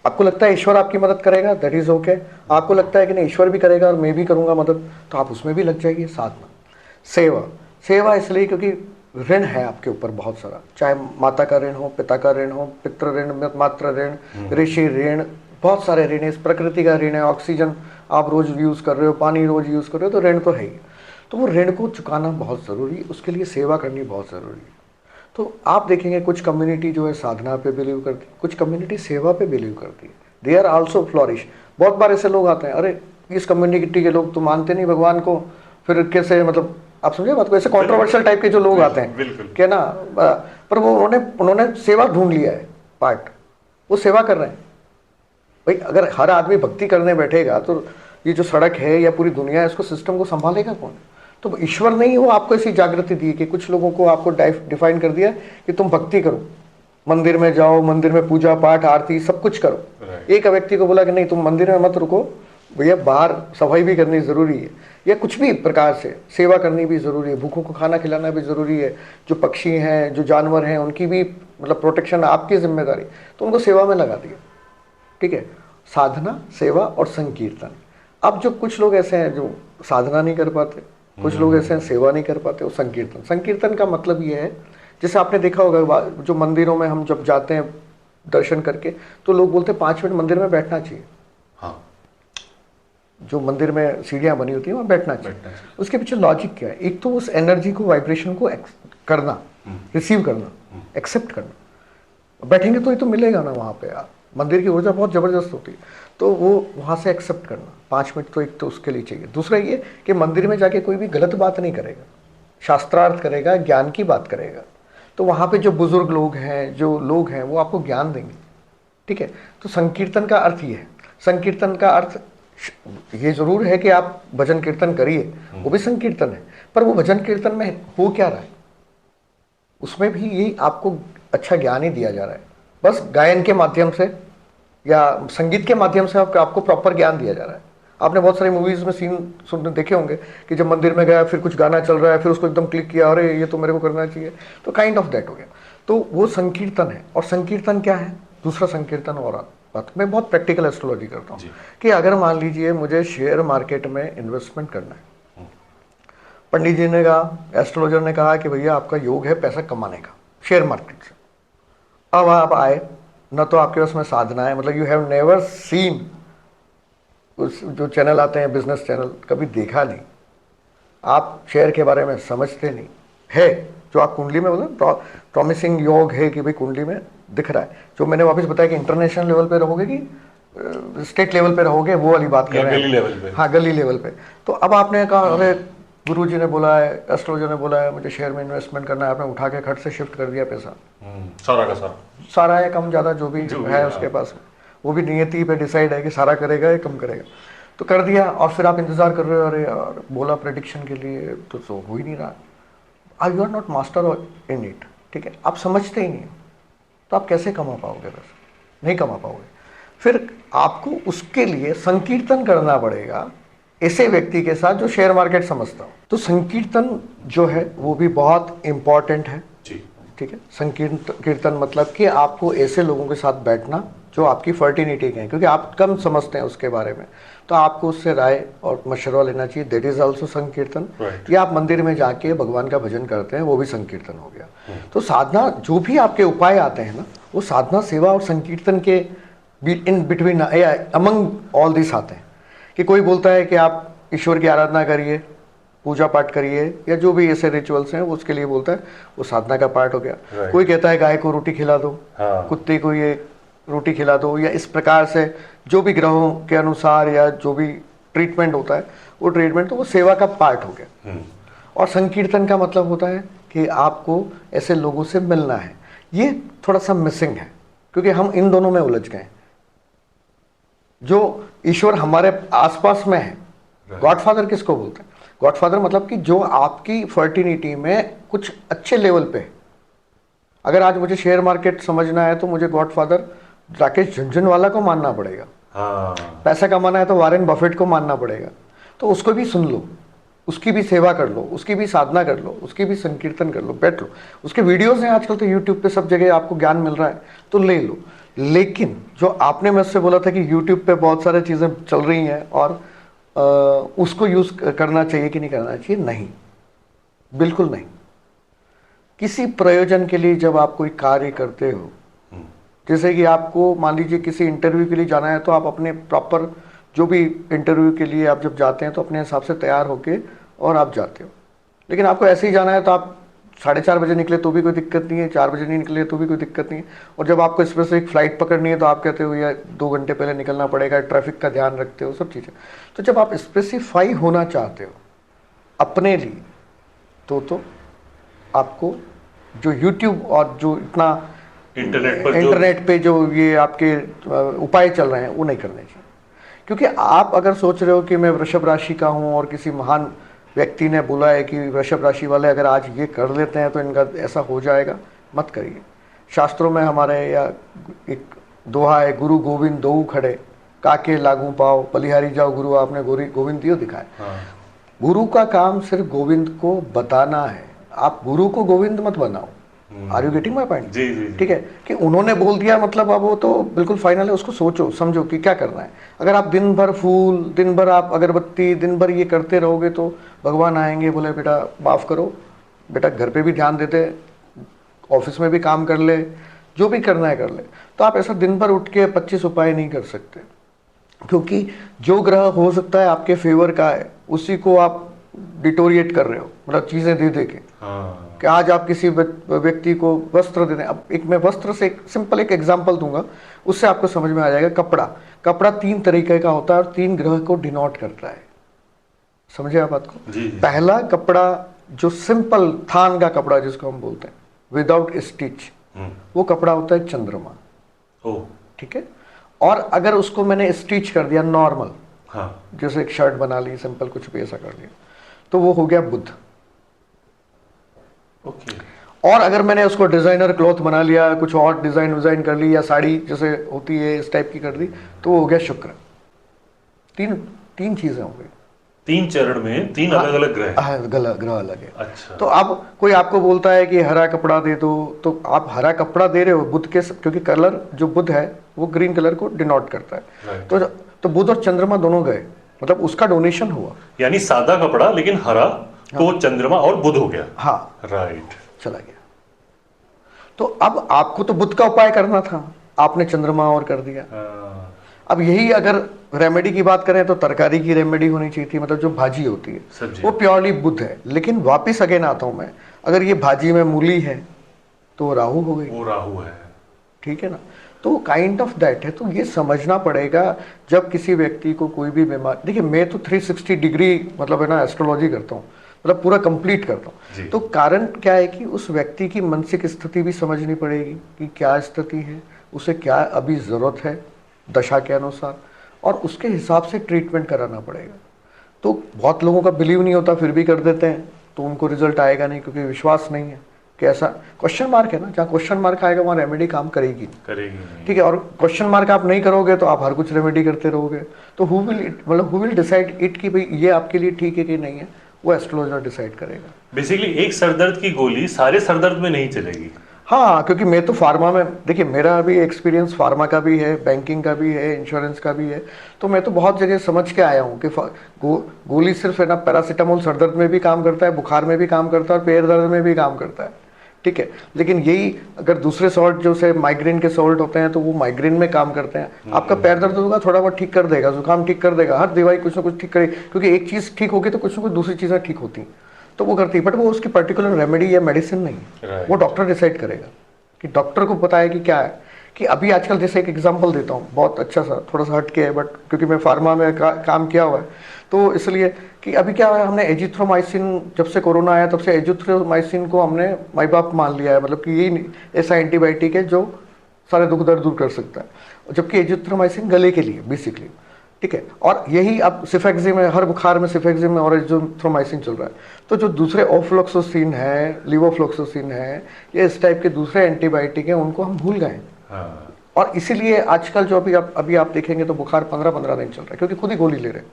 आपको लगता है ईश्वर आपकी मदद करेगा, दैट इज ओके। आपको लगता है कि नहीं ईश्वर भी करेगा और मैं भी करूंगा मदद, तो आप उसमें भी लग जाइए। साधना, सेवा, सेवा इसलिए क्योंकि ऋण है आपके ऊपर बहुत सारा, चाहे माता का ऋण हो, पिता का ऋण हो, पितृ ऋण, मातृ ऋण, ऋषि ऋण, बहुत सारे ऋण है। इस प्रकृति का ऋण है, ऑक्सीजन आप रोज यूज कर रहे हो, पानी रोज यूज कर रहे हो, तो ऋण तो है ही। तो वो ऋण को चुकाना बहुत ज़रूरी, उसके लिए सेवा करनी बहुत ज़रूरी है। तो आप देखेंगे कुछ कम्युनिटी जो है साधना पे बिलीव करती है, कुछ कम्युनिटी सेवा पे बिलीव करती है, दे आर आल्सो फ्लॉरिश। बहुत बार ऐसे लोग आते हैं, अरे इस कम्युनिटी के लोग तो मानते नहीं भगवान को, फिर कैसे, मतलब आप समझे बात को, ऐसे कंट्रोवर्शियल टाइप के जो लोग आते हैं क्या ना, पर वो उन्होंने सेवा ढूंढ लिया है पार्ट, वो सेवा कर रहे हैं। भाई अगर हर आदमी भक्ति करने बैठेगा तो ये जो सड़क है या पूरी दुनिया है, इसको सिस्टम को संभालेगा कौन? तो ईश्वर नहीं, वो आपको ऐसी जागृति दी कि कुछ लोगों को आपको डिफाइन कर दिया कि तुम भक्ति करो, मंदिर में जाओ, मंदिर में पूजा पाठ आरती सब कुछ करो। एक व्यक्ति को बोला कि नहीं तुम मंदिर में मत रुको भैया, बाहर सफाई भी करनी जरूरी है, या कुछ भी प्रकार से सेवा करनी भी जरूरी है, भूखों को खाना खिलाना भी जरूरी है, जो पक्षी हैं, जो जानवर हैं, उनकी भी मतलब प्रोटेक्शन आपकी जिम्मेदारी, तो उनको सेवा में लगा दिया। ठीक है, साधना, सेवा और संकीर्तन। अब जो कुछ लोग ऐसे हैं जो साधना नहीं कर पाते, कुछ लोग ऐसे हैं सेवा नहीं कर पाते, वो संकीर्तन। संकीर्तन का मतलब ये है, जैसे आपने देखा होगा जो मंदिरों में हम जब जाते हैं दर्शन करके, तो लोग बोलते हैं 5 मिनट मंदिर में बैठना चाहिए। हाँ, जो मंदिर में सीढ़ियाँ बनी होती है वहाँ बैठना चाहिए। उसके पीछे लॉजिक क्या है? एक तो उस एनर्जी को, वाइब्रेशन को करना, रिसीव करना, एक्सेप्ट करना। बैठेंगे तो ये तो मिलेगा ना वहाँ पे, मंदिर की ऊर्जा बहुत ज़बरदस्त होती है, तो वो वहाँ से एक्सेप्ट करना 5 मिनट तो एक तो उसके लिए चाहिए। दूसरा ये कि मंदिर में जाके कोई भी गलत बात नहीं करेगा, शास्त्रार्थ करेगा, ज्ञान की बात करेगा। तो वहाँ पे जो बुजुर्ग लोग हैं, जो लोग हैं, वो आपको ज्ञान देंगे। ठीक है, तो संकीर्तन का अर्थ ये है। संकीर्तन का अर्थ ये जरूर है कि आप भजन कीर्तन करिए, वो भी संकीर्तन है, पर वो भजन कीर्तन में हो क्या रहा है, उसमें भी ये आपको अच्छा ज्ञान ही दिया जा रहा है। बस गायन के माध्यम से या संगीत के माध्यम से आपको प्रॉपर ज्ञान दिया जा रहा है। आपने बहुत सारी मूवीज में सीन सुनने देखे होंगे कि जब मंदिर में गया, फिर कुछ गाना चल रहा है, फिर उसको एकदम क्लिक किया, अरे ये तो मेरे को करना चाहिए, तो काइंड ऑफ दैट हो गया। तो वो संकीर्तन है। और संकीर्तन क्या है? दूसरा संकीर्तन और बात, मैं बहुत प्रैक्टिकल एस्ट्रोलॉजी करता हूँ कि अगर मान लीजिए मुझे शेयर मार्केट में इन्वेस्टमेंट करना है, पंडित जी ने कहा, एस्ट्रोलॉजर ने कहा कि भैया आपका योग है पैसा कमाने का शेयर मार्केट से। अब आप आए, न तो आपके पास में साधना है, मतलब यू हैव नेवर सीन, उस जो चैनल आते हैं बिजनेस चैनल, कभी देखा नहीं, आप शेयर के बारे में समझते नहीं है, जो आप कुंडली में बोले प्रॉमिसिंग योग है कि भाई कुंडली में दिख रहा है, जो मैंने वापस बताया कि इंटरनेशनल लेवल पे रहोगे कि स्टेट लेवल पे रहोगे, वो वाली बात कर रहे हैं, गली लेवल पे। हाँ, गली लेवल पे। तो अब आपने कहा अरे गुरुजी ने बोला है, एस्ट्रोलॉजर ने बोला है मुझे शेयर में इन्वेस्टमेंट करना है, आपने उठा के खट से शिफ्ट कर दिया पैसा, सारा का सारा है कम ज़्यादा जो भी है उसके पास में, वो भी नियति पे डिसाइड है कि सारा करेगा या कम करेगा, तो कर दिया। और फिर आप इंतजार कर रहे हो, अरे यार बोला प्रेडिक्शन के लिए तो हो ही नहीं रहा, I you are not master in it. ठीक है, आप समझते ही नहीं हो, तो आप कैसे कमा पाओगे? बस नहीं कमा पाओगे। फिर आपको उसके लिए संकीर्तन करना पड़ेगा ऐसे व्यक्ति के साथ जो शेयर मार्केट समझता हो। तो संकीर्तन जो है वो भी बहुत इंपॉर्टेंट है जी। ठीक है, संकीर्तन मतलब कि आपको ऐसे लोगों के साथ बैठना जो आपकी फर्टिनिटी के हैं, क्योंकि आप कम समझते हैं उसके बारे में, तो आपको उससे राय और मशवरा लेना चाहिए, दैट इज ऑल्सो संकीर्तन। या आप मंदिर में जाके भगवान का भजन करते हैं, वो भी संकीर्तन हो गया। तो साधना, जो भी आपके उपाय आते हैं ना, वो साधना, सेवा और संकीर्तन के in between, among all this आते हैं। कि कोई बोलता है कि आप ईश्वर की आराधना करिए, पूजा पाठ करिए, या जो भी ऐसे रिचुअल्स हैं वो उसके लिए बोलता है, वो साधना का पार्ट हो गया। कोई कहता है गाय को रोटी खिला दो, कुत्ते को ये रोटी खिला दो, या इस प्रकार से जो भी ग्रहों के अनुसार या जो भी ट्रीटमेंट होता है वो ट्रीटमेंट, तो वो सेवा का पार्ट हो गया। और संकीर्तन का मतलब होता है कि आपको ऐसे लोगों से मिलना है। ये थोड़ा सा मिसिंग है, क्योंकि हम इन दोनों में उलझ गए। जो ईश्वर हमारे आसपास में है, गॉडफादर किसको बोलते हैं? गॉडफादर मतलब कि जो आपकी फर्टिनिटी में कुछ अच्छे लेवल पे है। अगर आज मुझे शेयर मार्केट समझना है तो मुझे गॉडफादर राकेश झुनझुनवाला को मानना पड़ेगा। पैसा कमाना है तो वारेन बफेट को मानना पड़ेगा। तो उसको भी सुन लो, उसकी भी सेवा कर लो, उसकी भी साधना कर लो, उसकी भी संकीर्तन कर लो, बैठ लो। उसके वीडियोस हैं आजकल तो यूट्यूब पे सब जगह, आपको ज्ञान मिल रहा है तो ले लो। लेकिन जो आपने मुझसे बोला था कि यूट्यूब पे बहुत सारी चीज़ें चल रही हैं और उसको यूज़ करना चाहिए कि नहीं करना चाहिए, नहीं, बिल्कुल नहीं। किसी प्रयोजन के लिए जब आप कोई कार्य करते हो, जैसे कि आपको मान लीजिए किसी इंटरव्यू के लिए जाना है, तो आप अपने प्रॉपर जो भी इंटरव्यू के लिए आप जब जाते हैं तो अपने हिसाब से तैयार होके और आप जाते हो। लेकिन आपको ऐसे ही जाना है तो आप 4:30 बजे निकले तो भी कोई दिक्कत नहीं है, 4 बजे नहीं निकले तो भी कोई दिक्कत नहीं है। और जब आपको स्पेसिफिक फ्लाइट पकड़नी है तो आप कहते हो या 2 घंटे पहले निकलना पड़ेगा, ट्रैफिक का ध्यान रखते हो, सब चीज़ें। तो जब आप स्पेसिफाई होना चाहते हो अपने लिए तो आपको जो यूट्यूब और जो इतना इंटरनेट पे जो ये आपके उपाय चल रहे हैं वो नहीं करने चाहिए। क्योंकि आप अगर सोच रहे हो कि मैं वृषभ राशि का हूँ और किसी महान व्यक्ति ने बोला है कि वृषभ राशि वाले अगर आज ये कर लेते हैं तो इनका ऐसा हो जाएगा, मत करिए। शास्त्रों में हमारे या एक दोहा है, गुरु गोविंद दो खड़े काके लागू पाओ, बलिहारी जाओ गुरु आपने गोविंद दियो दिखाए। हाँ। गुरु का काम सिर्फ गोविंद को बताना है, आप गुरु को गोविंद मत बनाओ। Are you getting my point? ठीक है कि उन्होंने बोल दिया मतलब अब वो तो बिल्कुल फाइनल है, उसको सोचो समझो कि क्या करना है। अगर आप दिन भर फूल, दिन भर आप अगरबत्ती, दिन भर ये करते रहोगे तो भगवान आएंगे, बोले बेटा माफ़ करो, बेटा घर पे भी ध्यान देते, ऑफिस में भी काम कर ले, जो भी करना है कर ले। तो आप ऐसा दिन भर उठ के 25 उपाय नहीं कर सकते, क्योंकि जो ग्रह हो सकता है आपके फेवर का है उसी को आप डिटोरिएट कर रहे हो, मतलब चीज़ें दे दे के। कि आज आप किसी व्यक्ति को वस्त्र देने, अब एक मैं वस्त्र से एक सिंपल एक एग्जांपल दूंगा, उससे आपको समझ में आ जाएगा। कपड़ा 3 तरीके का होता है और 3 ग्रह को डिनोट करता है, समझे आप बात को? जी। पहला कपड़ा जो सिंपल थान का कपड़ा जिसको हम बोलते हैं विदाउट स्टिच, वो कपड़ा होता है चंद्रमा। ठीक है। और अगर उसको मैंने स्टिच कर दिया नॉर्मल, हाँ, जैसे एक शर्ट बना ली सिंपल, कुछ भी ऐसा कर लिया, तो वो हो गया बुध। और अगर मैंने उसको डिजाइनर क्लॉथ बना लिया, कुछ और डिजाइन कर ली, या साड़ी जैसे होती है इस टाइप की कर दी, तो वो हो गया शुक्र। तीन चीजें हो गई। 3 चरण में 3 अलग अलग ग्रह अलग है। अच्छा। तो अब कोई आपको बोलता है कि हरा कपड़ा दे दो, तो आप हरा कपड़ा दे रहे हो बुध के, क्योंकि कलर जो बुध है वो ग्रीन कलर को डिनोट करता है। तो बुध और चंद्रमा दोनों गए, मतलब उसका डोनेशन हुआ। यानी सादा कपड़ा लेकिन हरा, तो चंद्रमा और बुध हो गया। हाँ, राइट, चला गया। तो अब आपको तो बुध का उपाय करना था, आपने चंद्रमा और कर दिया। अब यही अगर रेमेडी की बात करें तो तरकारी की रेमेडी होनी चाहिए थी, मतलब जो भाजी होती है वो प्योरली बुध है। लेकिन वापिस अगेन आता हूं मैं, अगर ये भाजी में मूली है तो राहु हो गई, वो राहु है, ठीक है ना। तो काइंड ऑफ दैट है। तो ये समझना पड़ेगा जब किसी व्यक्ति को कोई भी बीमारी, देखिए मैं तो 360 डिग्री मतलब है ना एस्ट्रोलॉजी करता हूँ, मतलब पूरा कंप्लीट करता हूँ। तो कारण क्या है कि उस व्यक्ति की मानसिक स्थिति भी समझनी पड़ेगी कि क्या स्थिति है, उसे क्या अभी ज़रूरत है दशा के अनुसार, और उसके हिसाब से ट्रीटमेंट कराना पड़ेगा। तो बहुत लोगों का बिलीव नहीं होता, फिर भी कर देते हैं, तो उनको रिजल्ट आएगा नहीं, क्योंकि विश्वास नहीं है कि ऐसा क्वेश्चन मार्क है ना, जहाँ क्वेश्चन मार्क आएगा वहाँ रेमेडी काम करेगी ठीक है। और क्वेश्चन मार्क आप नहीं करोगे तो आप हर कुछ रेमेडी करते रहोगे, तो हु विल डिसाइड इट कि भाई ये आपके लिए ठीक है कि नहीं है, वो एस्ट्रोलॉजर डिसाइड करेगा। बेसिकली एक सरदर्द की गोली सारे सरदर्द में नहीं चलेगी। हाँ, क्योंकि मैं तो फार्मा में, देखिए मेरा भी एक्सपीरियंस फार्मा का भी है, बैंकिंग का भी है, इंश्योरेंस का भी है, तो मैं तो बहुत जगह समझ के आया हूँ कि गोली सिर्फ है ना पैरासीटामोल सरदर्द में भी काम करता है, बुखार में भी काम करता है और पेट दर्द में भी काम करता है, ठीक है। लेकिन यही अगर दूसरे सॉल्ट जो से माइग्रेन के सॉल्ट होते हैं तो वो माइग्रेन में काम करते हैं। आपका पैर दर्द होगा थोड़ा बहुत ठीक कर देगा, जुकाम ठीक कर देगा, हर दवाई कुछ ना कुछ ठीक करेगी, क्योंकि एक चीज़ ठीक होगी तो कुछ ना कुछ दूसरी चीज़ें ठीक होती हैं, तो वो करती है। बट वो उसकी पर्टिकुलर रेमेडी या मेडिसिन नहीं, वो डॉक्टर डिसाइड करेगा कि डॉक्टर को पता है कि क्या है। कि अभी आजकल जैसे एक एग्जांपल देता हूँ, बहुत अच्छा सा, थोड़ा सा हट के है, बट क्योंकि मैं फार्मा में काम किया हुआ है तो इसलिए कि अभी क्या है, हमने एजिथ्रोमाइसिन, जब से कोरोना आया तब से एजिथ्रोमाइसिन को हमने माई बाप मान लिया है, मतलब कि यही ऐसा एंटीबायोटिक है जो सारे दुख दर्द दूर कर सकता है, जबकि एजिथ्रोमाइसिन गले के लिए बेसिकली, ठीक है। और यही अब सिफेक्सिम है, हर बुखार में सिफेक्सिम और एजिथ्रोमाइसिन चल रहा है। तो जो दूसरे ओफ्लोक्सोसिन है, लिवोफ्लोक्सोसिन है, ये इस टाइप के दूसरे एंटीबायोटिक हैं, उनको हम भूल गए। हाँ। और इसीलिए आजकल जो अभी आप देखेंगे तो बुखार 15-15 दिन चल रहा है, क्योंकि खुद ही गोली ले रहे हैं,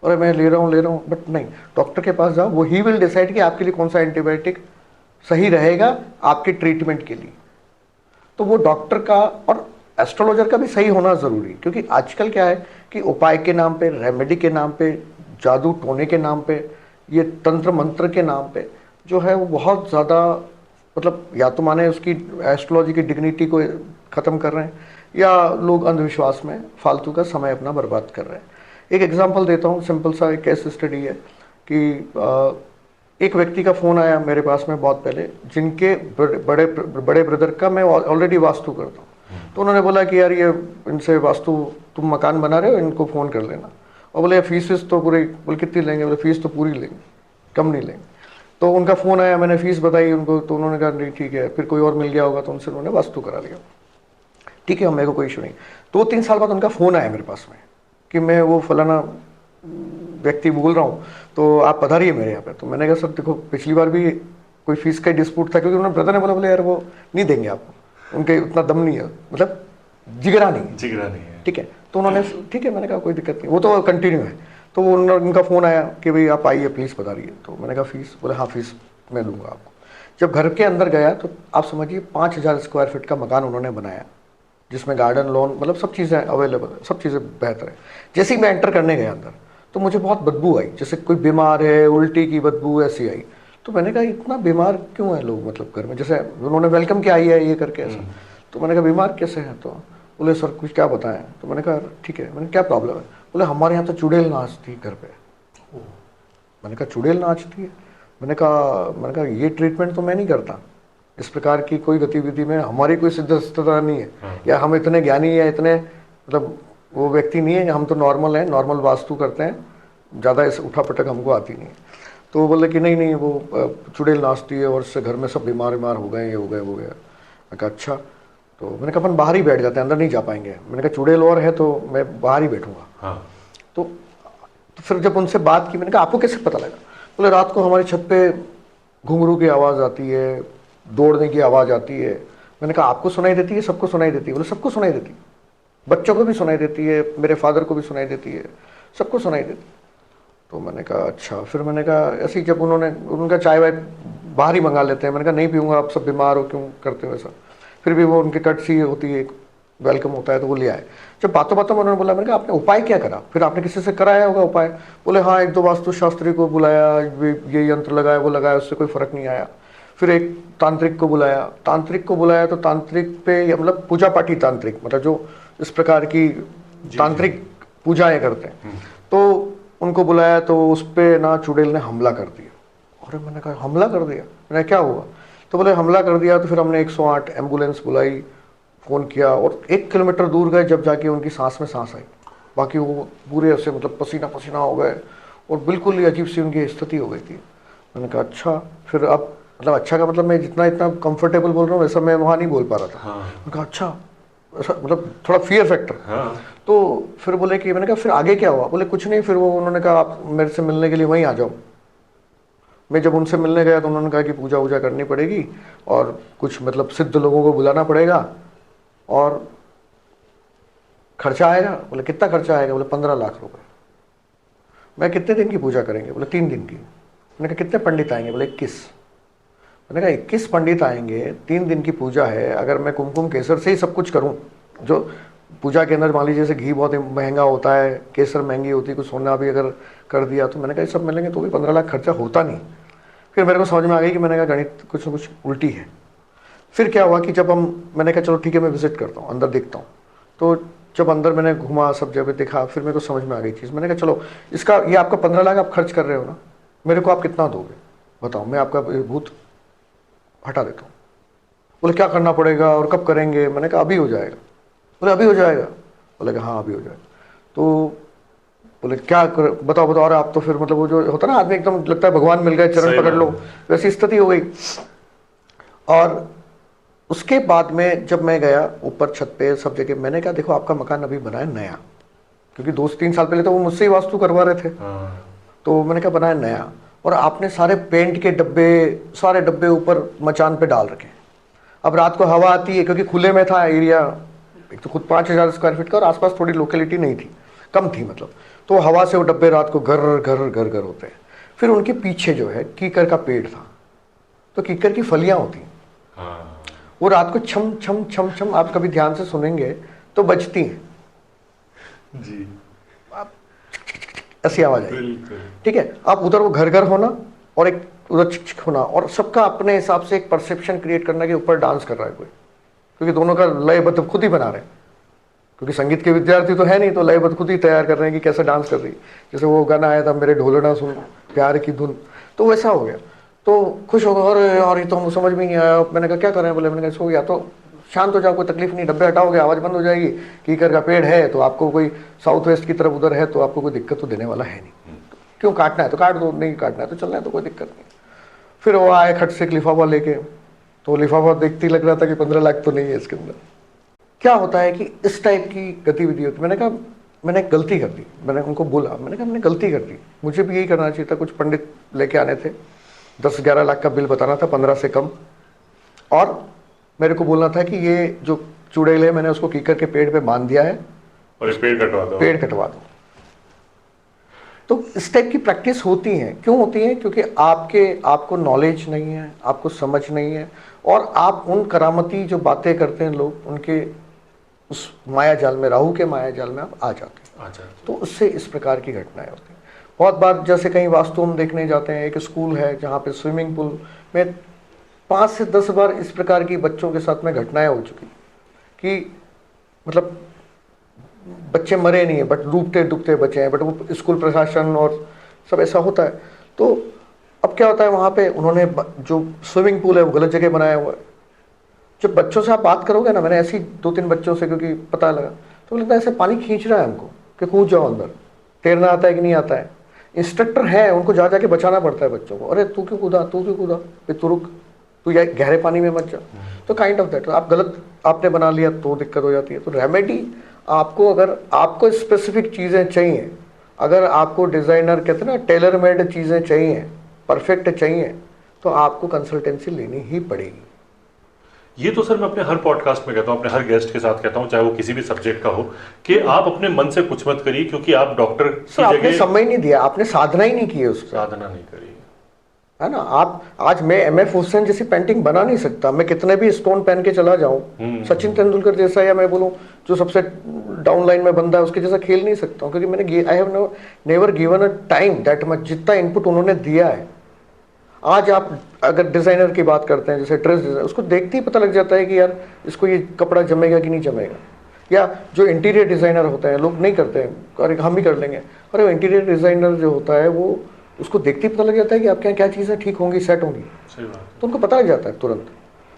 और मैं ले रहा हूँ, बट नहीं, डॉक्टर के पास जाओ, वो ही विल डिसाइड कि आपके लिए कौन सा एंटीबायोटिक सही रहेगा आपके ट्रीटमेंट के लिए। तो वो डॉक्टर का और एस्ट्रोलॉजर का भी सही होना ज़रूरी, क्योंकि आजकल क्या है कि उपाय के नाम पे, रेमेडी के नाम पे, जादू टोने के नाम पे, ये तंत्र मंत्र के नाम पे जो है वो बहुत ज़्यादा, मतलब या तो माने उसकी एस्ट्रोलॉजी की डिग्निटी को ख़त्म कर रहे हैं, या लोग अंधविश्वास में फालतू का समय अपना बर्बाद कर रहे हैं। एक एग्जांपल देता हूँ, सिंपल सा एक केस स्टडी है कि एक व्यक्ति का फ़ोन आया मेरे पास में बहुत पहले, जिनके बड़े ब्रदर का मैं ऑलरेडी वास्तु करता हूँ। तो उन्होंने बोला कि यार ये इनसे वास्तु, तुम मकान बना रहे हो, इनको फ़ोन कर लेना। और बोले फीस तो पूरी, बोले कितनी लेंगे? बोले फीस तो पूरी लेंगे, कम नहीं लेंगे। तो उनका फ़ोन आया, मैंने फ़ीस बताई उनको, तो उन्होंने कहा नहीं ठीक है। फिर कोई और मिल गया होगा तो उनसे उन्होंने वास्तु करा लिया। ठीक है, मेरे को कोई इशू नहीं। 2-3 साल बाद उनका फ़ोन आया मेरे पास में कि मैं वो फलाना व्यक्ति बोल रहा हूँ, तो आप पधारिए मेरे यहाँ पे। तो मैंने कहा सर देखो, पिछली बार भी कोई फीस का डिस्प्यूट था, क्योंकि उन्होंने ब्रदर ने बोला, बोले यार वो नहीं देंगे आपको, उनके उतना दम नहीं है, मतलब जिगरा नहीं है। ठीक है, तो उन्होंने, ठीक है, मैंने कहा कोई दिक्कत नहीं, वो तो कंटिन्यू है। तो उनका फ़ोन आया कि भाई आप आइए प्लीज़ पधारिए। तो मैंने कहा फ़ीस? बोले हाँ फीस मैं दूंगा आपको। जब घर के अंदर गया तो आप समझिए 5000 स्क्वायर फीट का मकान उन्होंने बनाया, जिसमें गार्डन, लॉन, मतलब सब चीज़ें अवेलेबल है, सब चीज़ें बेहतर है। जैसे ही मैं एंटर करने गया अंदर, तो मुझे बहुत बदबू आई, जैसे कोई बीमार है, उल्टी की बदबू ऐसी आई। तो मैंने कहा इतना बीमार क्यों है लोग, मतलब घर में, जैसे उन्होंने वेलकम किया आई है ये करके ऐसा। तो मैंने कहा बीमार कैसे हैं? तो बोले सर कुछ क्या बताएं? तो मैंने कहा ठीक है। मैंने क्या प्रॉब्लम है? बोले हमारे यहाँ तो चुड़ैल नाचती है घर पे। मैंने कहा चुड़ैल नाचती है? मैंने कहा ये ट्रीटमेंट तो मैं नहीं करता, इस प्रकार की कोई गतिविधि में हमारी कोई सिद्धता नहीं है, या हम इतने ज्ञानी या इतने, मतलब वो व्यक्ति नहीं है, हम तो नॉर्मल हैं, नॉर्मल वास्तु करते हैं, ज़्यादा इस उठा पटक हमको आती नहीं है। तो वो बोले कि नहीं वो चुड़ैल नाचती है और इससे घर में सब बीमार हो गए, ये हो गया। मैं कहा अच्छा। तो मैंने कहा अपन बाहर ही बैठ जाते हैं, अंदर नहीं जा पाएंगे। मैंने कहा चुड़ैल और है तो मैं बाहर ही बैठूंगा। तो फिर जब उनसे बात की, मैंने कहा आपको कैसे पता लगा? बोले रात को हमारी छत पे घुंघरू की आवाज़ आती है, दौड़ने की आवाज़ आती है। मैंने कहा आपको सुनाई देती है? सबको सुनाई देती है। बोले सबको सुनाई देती है, बच्चों को भी सुनाई देती है, मेरे फादर को भी सुनाई देती है, सबको सुनाई देती है। तो मैंने कहा अच्छा। फिर मैंने कहा ऐसे ही, जब उनका चाय वाय बाहर ही मंगा लेते हैं। मैंने कहा नहीं पीऊँगा, आप सब बीमार हो, क्यों करते हो ऐसा? फिर भी वो उनकी कटसी होती है, वेलकम होता है, तो वो ले आए। जब बातों में उन्होंने बोला, मैंने कहा आपने उपाय क्या करा? फिर आपने किसी से कराया होगा उपाय? बोले हाँ 1-2 वास्तुशास्त्री को बुलाया, ये यंत्र लगाया, वो लगाया, उससे कोई फर्क नहीं आया। फिर एक तांत्रिक को बुलाया तो तांत्रिक पे, मतलब पूजा पाठी तांत्रिक, मतलब जो इस प्रकार की तांत्रिक पूजाएं करते हैं, तो उनको बुलाया, तो उस पर ना चुड़ैल ने हमला कर दिया। और मैंने कहा हमला कर दिया? मैंने क्या हुआ? तो बोले हमला कर दिया। तो फिर हमने 108 एम्बुलेंस बुलाई, फ़ोन किया, और 1 किलोमीटर दूर गए, जब जाके उनकी सांस में सांस आई। बाकी वो पूरे ऐसे, मतलब पसीना पसीना हो गए, और बिल्कुल ही अजीब सी उनकी स्थिति हो गई थी। मैंने कहा अच्छा। फिर अब मतलब अच्छा का मतलब मैं जितना इतना कंफर्टेबल बोल रहा हूँ वैसा मैं वहाँ नहीं बोल पा रहा था। मैंने कहा अच्छा, ऐसा मतलब थोड़ा फियर फैक्टर। तो फिर बोले कि, मैंने कहा फिर आगे क्या हुआ? बोले कुछ नहीं। फिर वो उन्होंने कहा आप मेरे से मिलने के लिए वहीं आ जाओ। मैं जब उनसे मिलने गया तो उन्होंने कहा कि पूजा वूजा करनी पड़ेगी, और कुछ मतलब सिद्ध लोगों को बुलाना पड़ेगा, और खर्चा आएगा। बोले कितना खर्चा आएगा? बोले 15 लाख रुपए। मैं कितने दिन की पूजा करेंगे? बोले 3 दिन की। मैंने कहा कितने पंडित आएंगे? बोले 21। मैंने कहा 21 पंडित आएंगे, 3 दिन की पूजा है, अगर मैं कुमकुम केसर से ही सब कुछ करूं, जो पूजा के अंदर मान लीजिए जैसे घी बहुत महंगा होता है, केसर महंगी होती है, कुछ सोना भी अगर कर दिया, तो मैंने कहा ये सब मिलेंगे तो भी 15 लाख खर्चा होता नहीं। फिर मेरे को समझ में आ गई कि मैंने कहा गणित कुछ न कुछ उल्टी है। फिर क्या हुआ कि जब मैंने कहा चलो ठीक है मैं विजिट करता हूँ, अंदर देखता हूँ। तो जब अंदर मैंने घुमा, सब जगह देखा, फिर मेरे को समझ में आ गई चीज़। मैंने कहा चलो इसका, ये आपका 15 लाख आप खर्च कर रहे हो ना, मेरे को आप कितना दोगे बताओ, मैं आपका भूत हटा देता हूँ। बोले क्या करना पड़ेगा और कब करेंगे? मैंने कहा अभी हो जाएगा। बोले अभी हो जाएगा? बोले हाँ अभी हो जाएगा। तो बोले क्या बताओ। और आप तो फिर मतलब वो जो होता है ना आदमी एकदम लगता है भगवान मिल गए, चरण पकड़ लो, वैसी स्थिति हो गई। और उसके बाद में जब मैं गया ऊपर छत पे सब जगह, मैंने कहा देखो आपका मकान अभी बना है नया, क्योंकि 2-3 साल पहले तो वो मुझसे ही वास्तु करवा रहे थे। तो मैंने कहा बनाया नया, और आपने सारे पेंट के डब्बे, सारे डब्बे ऊपर मचान पे डाल रखे। अब रात को हवा आती है, क्योंकि खुले में था एरिया, एक तो खुद 5000 स्क्वायर फीट का और आसपास थोड़ी लोकेलिटी नहीं थी, कम थी मतलब, तो हवा से वो डब्बे रात को घर घर घर घर होते हैं। फिर उनके पीछे जो है कीकर का पेड़ था, तो कीकर की फलियां होती हैं, हाँ वो रात को छम छम छम छम, आप कभी ध्यान से सुनेंगे तो बजती हैं, जी ऐसी आवाज आई। बिल्कुल। ठीक है, आप उधर वो घर घर होना और एक उधर चिक चिक होना, और सबका अपने हिसाब से एक परसेप्शन क्रिएट करना कि ऊपर डांस कर रहा है कोई, क्योंकि दोनों का लयबद्ध खुद ही बना रहे हैं, क्योंकि संगीत के विद्यार्थी तो है नहीं, तो लयबद्ध खुद ही तैयार कर रहे हैं कि कैसे डांस कर रही है। जैसे वो गाना आया था मेरे ढोलना सुन प्यार की धुन, तो वैसा हो गया। तो खुश हो गए, अरे यार ये तो हमको समझ में नहीं आया। मैंने कहा क्या करें, बोले मैंने कहा इसको या तो शांत हो जाओ, कोई तकलीफ नहीं, डब्बे हटाओगे आवाज़ बंद हो जाएगी, कीकर का पेड़ है तो आपको कोई साउथ वेस्ट की तरफ उधर है तो आपको कोई दिक्कत तो देने वाला है नहीं, क्यों काटना है तो काट दो, नहीं काटना है तो चलना है तो कोई दिक्कत नहीं। फिर वो आए खट से एक लिफाफा लेके, तो लिफाफा देखते ही लग रहा था कि 15 लाख तो नहीं है इसके अंदर। क्या होता है कि इस टाइप की गतिविधि होती, मैंने कहा मैंने गलती कर दी, मैंने उनको बोला, मैंने कहा मैंने गलती कर दी, मुझे भी यही करना चाहिए था। कुछ पंडित लेके आने थे, 10-11 लाख का बिल बताना था, 15 से कम, और मेरे को बोलना था कि ये जो चुड़ैल है मैंने उसको कीकर के पेड़ पे बांध दिया है और ये पेड़ कटवा दो। पेड़ कटवा दो। तो इस टाइप की प्रैक्टिस होती है, क्यों होती है? क्योंकि आपको नॉलेज नहीं है, आपको समझ नहीं है, और आप उन करामती जो बातें करते हैं लोग, उनके उस माया जाल में, राहु के माया जाल में आप आ जाते हैं। अच्छा। तो उससे इस प्रकार की घटनाएं होती हैं। बहुत बार जैसे कहीं वास्तु हम देखने जाते हैं, एक स्कूल है जहाँ पे स्विमिंग पूल में 5 से 10 बार इस प्रकार की बच्चों के साथ में घटनाएं हो चुकी कि मतलब बच्चे मरे नहीं है बट डूबते डूबते बचे हैं, बट वो स्कूल प्रशासन और सब ऐसा होता है। तो अब क्या होता है, वहाँ पे उन्होंने जो स्विमिंग पूल है वो गलत जगह बनाया हुआ है। जब बच्चों से आप बात करोगे ना, मैंने ऐसी 2-3 बच्चों से, क्योंकि पता लगा, तो लगता है ऐसे पानी खींच रहा है हमको कि कूद जाओ अंदर, तैरना आता है कि नहीं आता है। इंस्ट्रक्टर है, उनको जा जाके बचाना पड़ता है बच्चों को, अरे तू क्यों कूदा, तू क्यों कूदा, फिर तू रुक, तू या गहरे पानी में मत जा। तो काइंड ऑफ दैट, आप गलत आपने बना लिया तो दिक्कत हो जाती है। तो रेमेडी आपको, अगर आपको स्पेसिफिक चीज़ें चाहिए, अगर आपको डिज़ाइनर कहते हैं ना टेलर मेड चीज़ें चाहिए, परफेक्ट चाहिए, तो आपको कंसल्टेंसी लेनी ही पड़ेगी। ये तो सर मैं अपने हर पॉडकास्ट में कहता हूँ, अपने हर गेस्ट के साथ कहता हूँ, चाहे वो किसी भी सब्जेक्ट का हो, कि आप अपने मन से कुछ मत करिए, क्योंकि आप डॉक्टर की आपने जगह समय नहीं दिया, आपने साधना ही नहीं की है उसका, साधना नहीं करी है ना। आप आज मैं एमएफ हुसैन जैसी पेंटिंग बना नहीं सकता, मैं कितने भी स्टोन पहन के चला जाऊं, सचिन तेंदुलकर जैसा, या मैं बोलूं जो सबसे डाउन लाइन में बंदा है उसके जैसा खेल नहीं सकता हूं, क्योंकि मैंने I have never given a time that much, जितना इनपुट उन्होंने दिया है। आज आप अगर डिज़ाइनर की बात करते हैं, जैसे ड्रेस डिज़ाइन, उसको देखते ही पता लग जाता है कि यार इसको ये कपड़ा जमेगा कि नहीं जमेगा। या जो इंटीरियर डिज़ाइनर होते हैं, लोग नहीं करते हैं, अरे हम ही कर लेंगे, अरे इंटीरियर डिज़ाइनर जो होता है वो उसको देखते ही पता लग जाता है कि आपके यहाँ क्या चीज़ें ठीक होंगी, सेट होंगी, सही बात। तो उनको पता लग जाता है तुरंत।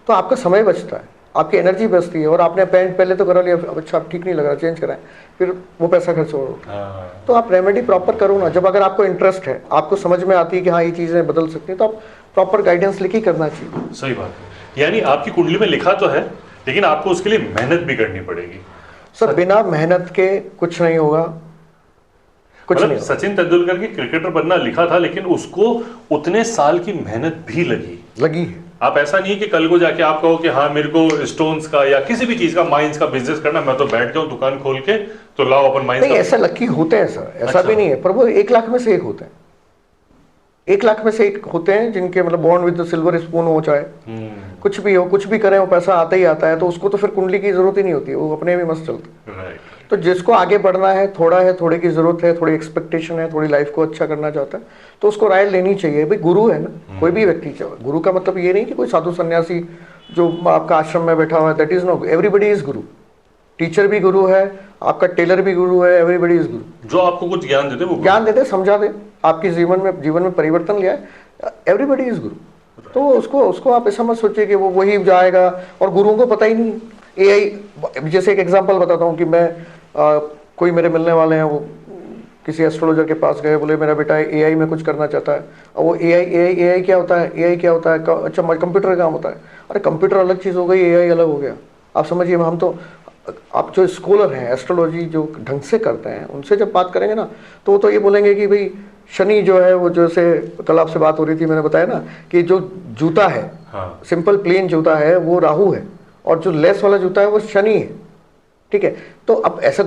तो आपका समय बचता है, आपकी एनर्जी बचती है, और आपने पेंट पहले तो करा लिया, अब अच्छा आप ठीक नहीं लग रहा, चेंज कराएं, फिर वो पैसा खर्च हो रहा है। तो आप रेमेडी प्रॉपर करो ना, जब अगर आपको इंटरेस्ट है, आपको समझ में आती है कि हाँ ये चीज़ें बदल सकती हैं, तो आप प्रॉपर गाइडेंस लेके करना चाहिए। सही बात है, यानी आपकी कुंडली में लिखा तो है, लेकिन आपको उसके लिए मेहनत भी करनी पड़ेगी। सर बिना मेहनत के कुछ नहीं होगा, कुछ नहीं। सचिन तेंदुलकर की क्रिकेटर बनना लिखा था, लेकिन उसको उतने साल की मेहनत भी लगी है। आप ऐसा नहीं है कि कल को जाके आप कहो कि हाँ मेरे को स्टोन्स का या किसी भी चीज का, माइंस का बिजनेस करना, मैं तो बैठ जाऊं दुकान खोल के, तो लाओ अपन माइंस नहीं, का। ऐसा लकी होते हैं सर, ऐसा अच्छा। भी नहीं है, पर वो 1 लाख में से एक होते हैं, 1 लाख में से एक होते हैं जिनके मतलब बॉर्न विद सिल्वर स्पून हो, चाहे कुछ भी हो, कुछ भी करें, वो पैसा आता ही आता है, तो उसको तो फिर कुंडली की जरूरत ही नहीं होती, वो अपने भी मस्त चलता है। राइट। तो जिसको आगे बढ़ना है, थोड़े की जरूरत है, थोड़ी एक्सपेक्टेशन है, थोड़ी लाइफ को अच्छा करना चाहता है, तो उसको राय लेनी चाहिए। भाई गुरु है ना, कोई भी व्यक्ति, गुरु का मतलब ये नहीं कि कोई साधु सन्यासी जो आपका आश्रम में बैठा हुआ है, that is no, everybody is guru. Teacher भी गुरु है, आपका टेलर भी गुरु है, एवरीबडी इज गुरु। जो आपको कुछ ज्ञान देते, वो ज्ञान देते, समझा दे, आपके जीवन में परिवर्तन लिया है, एवरीबडी इज गुरु। तो उसको आप ऐसा मत सोचिए कि वो वही जाएगा, और गुरुओं को पता ही नहीं। एआई, जैसे एक एग्जांपल बताता हूँ कि मैं कोई मेरे मिलने वाले हैं, वो किसी एस्ट्रोलॉजर के पास गए, बोले मेरा बेटा एआई में कुछ करना चाहता है। और वो एआई क्या होता है, एआई क्या होता है, अच्छा कंप्यूटर का काम होता है। अरे कंप्यूटर अलग चीज़ हो गई, एआई अलग हो गया। आप समझिए, हम तो, आप जो स्कॉलर हैं, एस्ट्रोलॉजी जो ढंग से करते हैं, उनसे जब बात करेंगे ना, तो वो तो ये बोलेंगे कि भाई शनि जो है, वो जैसे कल आपसे बात हो रही थी, मैंने बताया ना कि जो जूता है, हाँ। सिंपल प्लेन जूता है, वो राहु है, और जो लेस वाला जूता है वो शनि है। ठीक है। तो अब ऐसा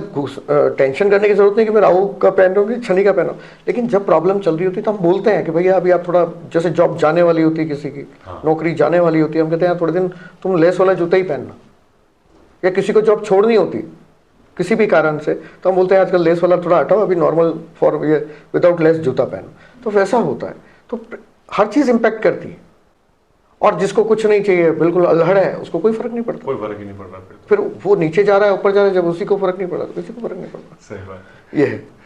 टेंशन करने की जरूरत नहीं कि मैं राहु का पहन रहा हूँ कि शनि का पहन रहा हूँ, लेकिन जब प्रॉब्लम चल रही होती है तो हम बोलते हैं कि भैया अभी आप थोड़ा, जैसे जॉब जाने वाली होती है किसी की, नौकरी जाने वाली होती है, हम कहते हैं थोड़े दिन तुम लेस वाला जूता ही पहनना, या किसी को जॉब छोड़नी होती किसी भी कारण से तो हम बोलते हैं आजकल लेस वाला थोड़ा हटाओ, अभी नॉर्मल फॉर ये विदाउट लेस जूता पहनो। तो वैसा होता है, तो हर चीज़ इम्पैक्ट करती है। और जिसको कुछ नहीं चाहिए, बिल्कुल अल्हड़ है, उसको कोई फर्क नहीं पड़ता, कोई फर्क ही नहीं पड़ रहा फिर वो नीचे जा रहा है ऊपर जा रहा है, जब उसी को फर्क नहीं पड़ा तो किसी को फर्क नहीं पड़ता। सही बात ये है।